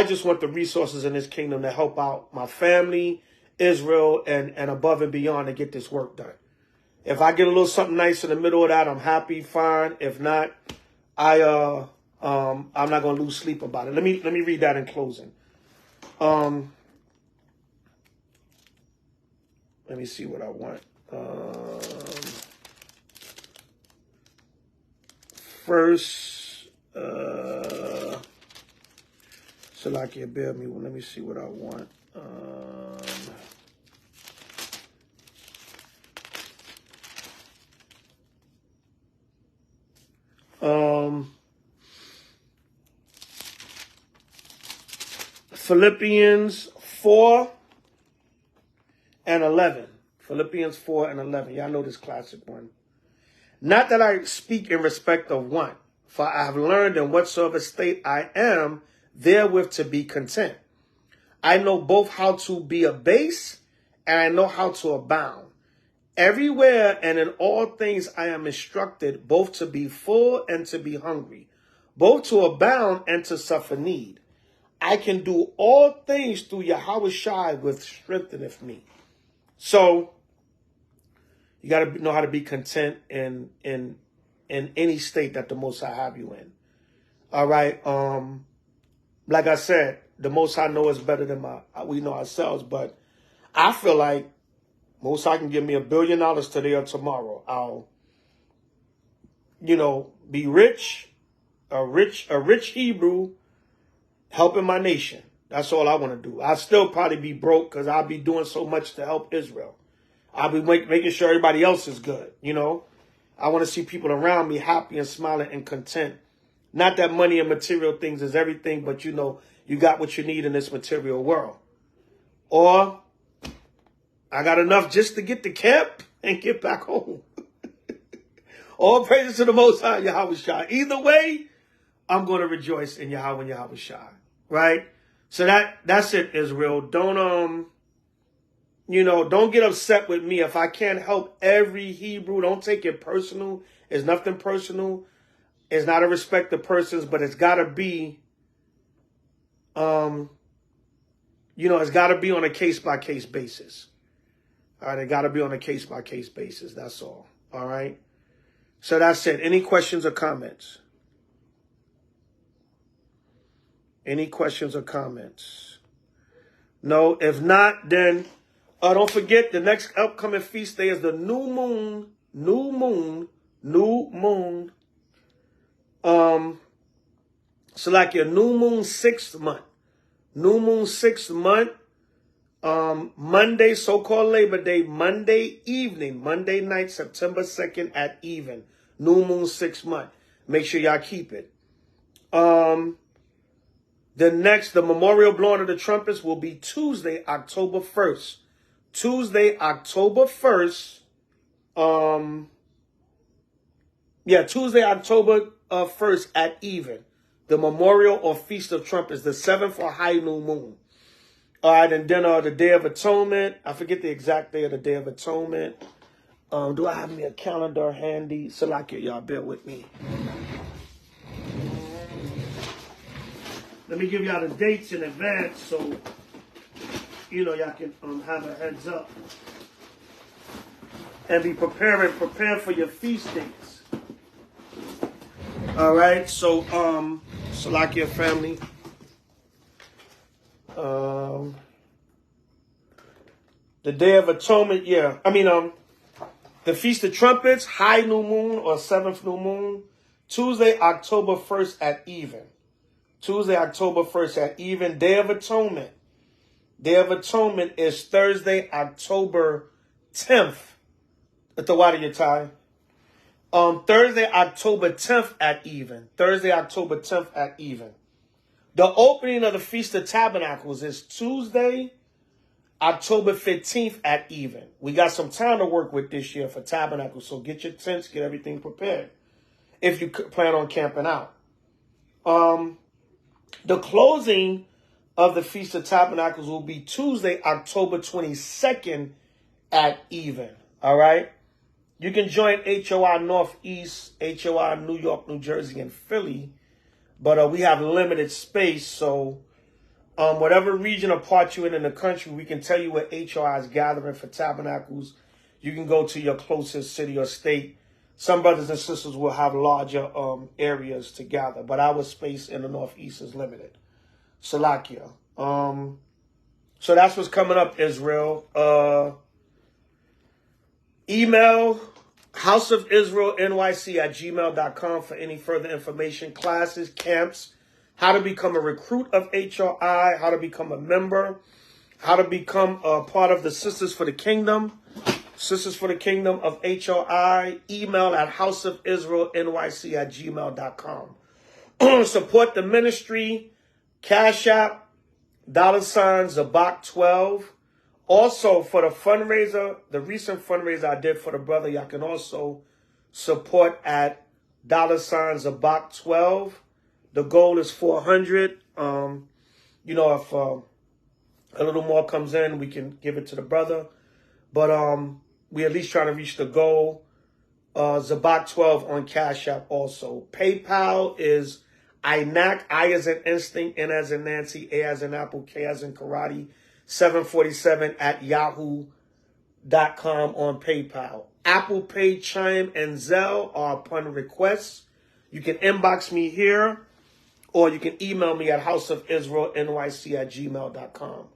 just want the resources in this kingdom to help out my family, Israel, and above and beyond to get this work done. If I get a little something nice in the middle of that, I'm happy, fine. If not, I I'm not going to lose sleep about it. Let me read that in closing. Let me see what I want. First, Salakia, bear me. Let me see what I want. Philippians 4 and 11. Philippians 4 and 11. Y'all know this classic one. Not that I speak in respect of want, for I have learned in whatsoever state I am, therewith to be content. I know both how to be abased, and I know how to abound. Everywhere and in all things I am instructed, both to be full and to be hungry, both to abound and to suffer need. I can do all things through Yahweh which strengtheneth me. So you got to know how to be content in any state that the Most High have you in. All right. Like I said, the Most High know us better than we know ourselves. But I feel like Most High can give me $1 billion today or tomorrow. I'll, be rich, a rich Hebrew helping my nation. That's all I want to do. I'll still probably be broke because I'll be doing so much to help Israel. I'll be making sure everybody else is good, I want to see people around me happy and smiling and content. Not that money and material things is everything, but you got what you need in this material world. Or I got enough just to get to camp and get back home. All praises to the Most High, Yahweh Shai. Either way, I'm going to rejoice in Yahweh and Yahweh Shai. Right? So that's it, Israel. Don't get upset with me if I can't help every Hebrew. Don't take it personal. It's nothing personal. It's not a respect of persons, but it's got to be, it's got to be on a case-by-case basis. All right, it got to be on a case-by-case basis. That's all. All right? So that's it. Any questions or comments? Any questions or comments? No? If not, then don't forget the next upcoming feast day is the new moon. So like your new moon 6th month. New moon 6th month. Monday, so-called Labor Day, Monday evening, Monday night, September 2nd at even. New moon 6th month. Make sure y'all keep it. The memorial blowing of the trumpets will be Tuesday, October 1st. Tuesday, October 1st. Tuesday, October 1st at even. The memorial or Feast of Trumpets, the 7th or high new moon. All right, and then the Day of Atonement. I forget the exact day of the Day of Atonement. Do I have me a calendar handy? Salakia, y'all bear with me. Let me give y'all the dates in advance so, y'all can have a heads up. And be prepared for your feast dates. All right, so, Salakia family. The Day of Atonement, the Feast of Trumpets, high new moon or 7th new moon, Tuesday, October 1st at even. Tuesday, October 1st at even. Day of Atonement. Day of Atonement is Thursday, October 10th. At the water your time. Thursday, October 10th at even. Thursday, October 10th at even. The opening of the Feast of Tabernacles is Tuesday, October 15th at even. We got some time to work with this year for Tabernacles, so get your tents, get everything prepared if you plan on camping out. The closing of the Feast of Tabernacles will be Tuesday, October 22nd at even. All right? You can join H.O.I. Northeast, H.O.I. New York, New Jersey, and Philly. But we have limited space, so whatever region or part you're in the country, we can tell you where H.O.I. is gathering for Tabernacles. You can go to your closest city or state. some brothers and sisters will have larger areas to gather, but our space in the Northeast is limited. Salakia. So that's what's coming up, Israel. Email houseofisraelnyc@gmail.com for any further information, classes, camps, how to become a recruit of H.O.I, how to become a member, how to become a part of the Sisters for the Kingdom of H.O.I. Email at houseofisraelnyc@gmail.com. Support the ministry, Cash App, $Zabak12. Also, for the fundraiser, the recent fundraiser I did for the brother, y'all can also support at $Zabak12. The goal is 400. You know, if a little more comes in, we can give it to the brother. But we at least trying to reach the goal. Zabak12 on Cash App also. PayPal is INAC, I as in instinct, N as in Nancy, A as in apple, K as in karate, 747 at yahoo.com on PayPal. Apple Pay, Chime, and Zelle are upon request. You can inbox me here, or you can email me at houseofisraelnyc@gmail.com.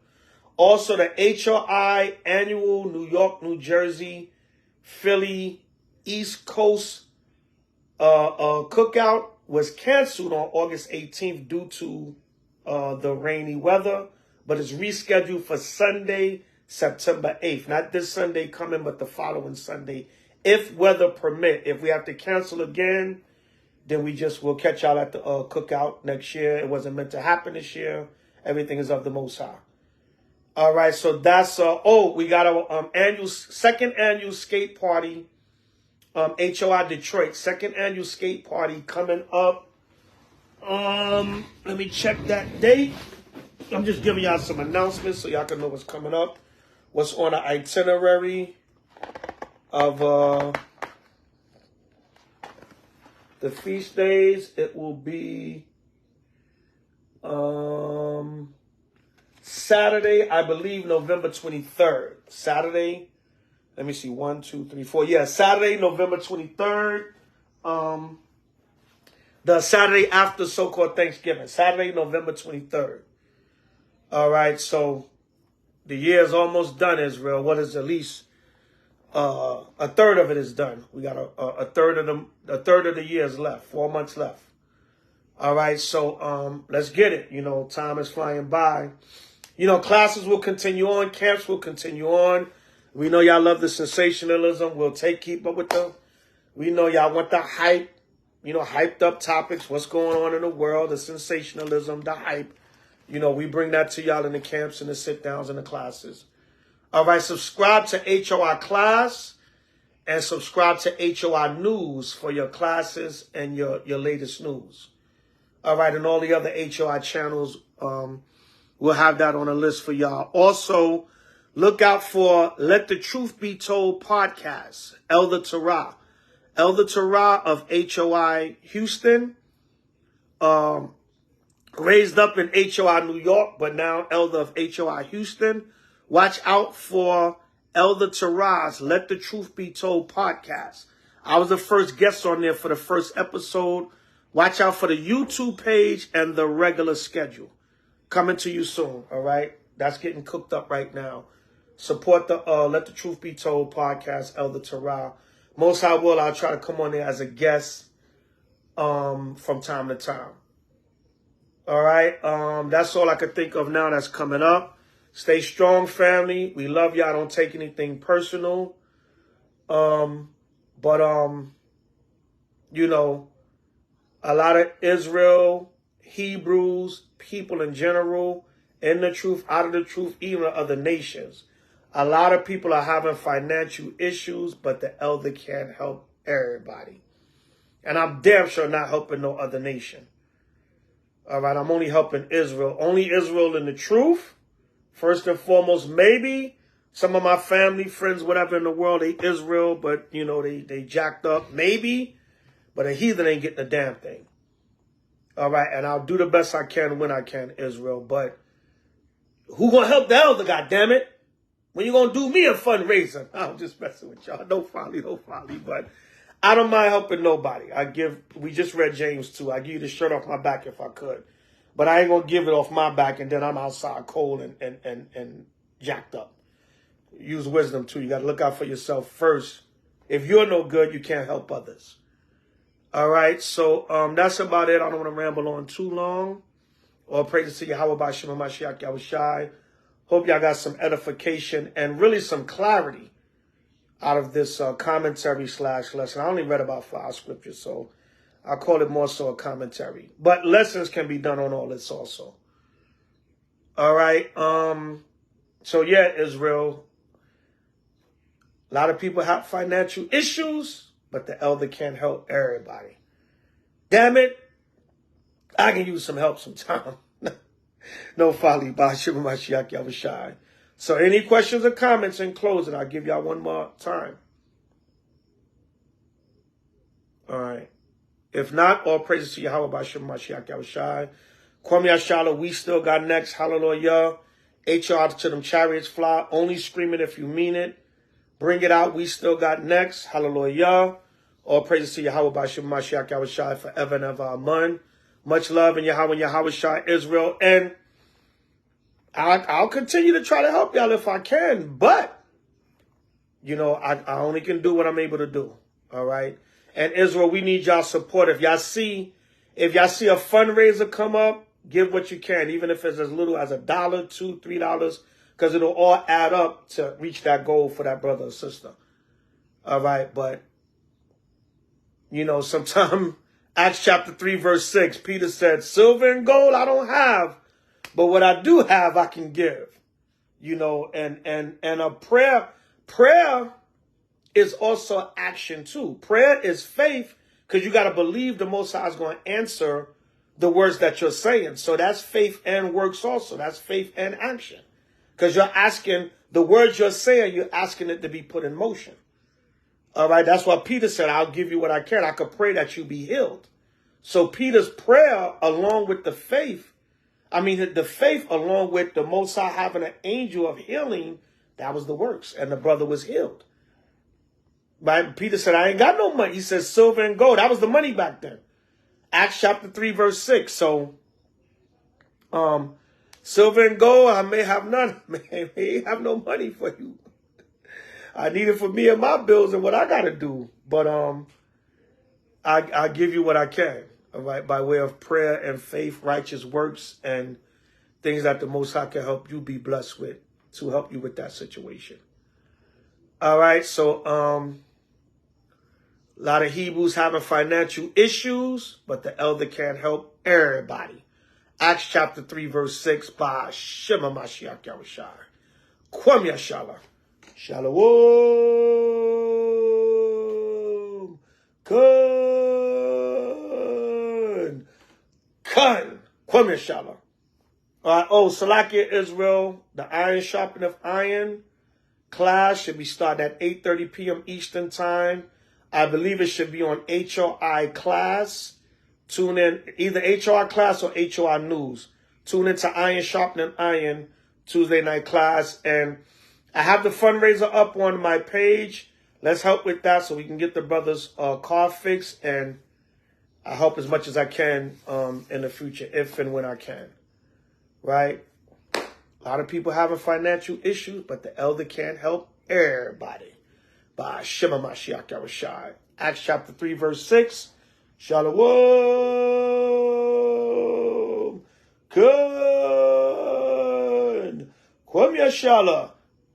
Also, the H.O.I annual New York, New Jersey, Philly, East Coast cookout was canceled on August 18th due to the rainy weather, but it's rescheduled for Sunday, September 8th. Not this Sunday coming, but the following Sunday, if weather permit. If we have to cancel again, then we'll catch y'all at the cookout next year. It wasn't meant to happen this year. Everything is of the Most High. All right, so that's we got our second annual skate party. H.O.I Detroit, second annual skate party coming up. Let me check that date. I'm just giving y'all some announcements so y'all can know what's coming up, what's on the itinerary of the feast days. It will be Saturday, I believe, November 23rd. Saturday. Let me see, 1, 2, 3, 4. Yeah, Saturday, November 23rd. The Saturday after so-called Thanksgiving. Saturday, November 23rd. All right, so the year is almost done, Israel. What is at least a third of it is done. We got a third of the year is left. 4 months left. All right, so let's get it. You know, time is flying by. You know, classes will continue on. Camps will continue on. We know y'all love the sensationalism. We'll keep up with them. We know y'all want the hype, you know, hyped up topics, what's going on in the world, the sensationalism, the hype. You know, we bring that to y'all in the camps and the sit-downs and the classes. All right, subscribe to H.O.I class and subscribe to H.O.I news for your classes and your latest news. All right, and all the other H.O.I channels, we'll have that on a list for y'all. Also, look out for Let the Truth Be Told podcast, Elder Torah. Elder Torah of H.O.I Houston, raised up in H.O.I New York, but now Elder of H.O.I Houston. Watch out for Elder Torah's Let the Truth Be Told podcast. I was the first guest on there for the first episode. Watch out for the YouTube page and the regular schedule. Coming to you soon, all right? That's getting cooked up right now. Support the Let the Truth Be Told podcast, Elder Torah. Most I will, I'll try to come on there as a guest from time to time. All right, that's all I could think of now that's coming up. Stay strong, family. We love y'all. Don't take anything personal. You know, a lot of Israel, Hebrews, people in general, in the truth, out of the truth, even other nations. A lot of people are having financial issues, but the elder can't help everybody. And I'm damn sure not helping no other nation. All right, I'm only helping Israel. Only Israel in the truth. First and foremost, maybe some of my family, friends, whatever in the world, they Israel, but, you know, they jacked up. Maybe, but a heathen ain't getting a damn thing. All right, and I'll do the best I can when I can, Israel. But who gonna help the elder, goddammit? When you gonna do me a fundraiser? I'm just messing with y'all. No folly. But I don't mind helping nobody. We just read James 2. I give you the shirt off my back if I could. But I ain't going to give it off my back and then I'm outside cold and jacked up. Use wisdom too. You got to look out for yourself first. If you're no good, you can't help others. All right. So that's about it. I don't want to ramble on too long. All praises to Yahweh by Shema Mashiach Yahushai. Hope y'all got some edification and really some clarity out of this commentary / lesson. I only read about 5 scriptures, so I'll call it more so a commentary. But lessons can be done on all this also. All right. So yeah, Israel. A lot of people have financial issues, but the elder can't help everybody. Damn it. I can use some help sometime. No folly by Shema Mashiach Yahushai. So any questions or comments in closing? I'll give y'all one more time. All right. If not, all praises to Yahweh by Shema Mashiach Yahushai. Kwame Yashala, we still got next. Hallelujah. H.O.I to them chariots fly. Only screaming if you mean it. Bring it out. We still got next. Hallelujah. All praises to Yahweh by Shema Mashiach Yahushai forever and ever. Amen. Much love in Yahweh and Yahushai, Israel. And I'll continue to try to help y'all if I can. But, you know, I only can do what I'm able to do. All right. And Israel, we need y'all support. If y'all see a fundraiser come up, give what you can, even if it's as little as $1, $2, $3, because it'll all add up to reach that goal for that brother or sister. All right. But, you know, sometime Acts chapter 3, verse 6, Peter said, silver and gold I don't have, but what I do have, I can give. You know, and a prayer is also action too. Prayer is faith, because you got to believe the Most High is going to answer the words that you're saying. So that's faith and works also. That's faith and action. Because you're asking, the words you're saying, you're asking it to be put in motion. All right, that's why Peter said, I'll give you what I can. I could pray that you be healed. So Peter's prayer, along with the faith along with the Most High having an angel of healing, that was the works. And the brother was healed. Right? Peter said, I ain't got no money. He says, silver and gold. That was the money back then. Acts chapter 3, verse 6. So, silver and gold, I may have none. I may have no money for you. I need it for me and my bills and what I got to do. But I give you what I can. All right, by way of prayer and faith, righteous works, and things that the Most High can help you be blessed with to help you with that situation. All right, so a lot of Hebrews having financial issues, but the elder can't help everybody. Acts chapter 3, verse 6, by Shema Mashiach Yahushai. Kwam Yashala. Shalom. Kun. Kwam Yashala. All right. Oh, Salakia Israel, the iron sharpeneth iron class should be starting at 8:30 p.m. Eastern time. I believe it should be on H.O.I class. Tune in, either H.O.I class or H.O.I news. Tune into Iron Sharpening Iron Tuesday night class. And I have the fundraiser up on my page. Let's help with that so we can get the brothers' car fixed. And I help as much as I can in the future, if and when I can. Right? A lot of people having financial issues, but the elder can't help everybody. By Shema Mashiach Yahushai. Acts chapter 3, verse 6. Shalom. Kun. Kwam Yashala.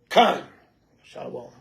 Kan. Shalom.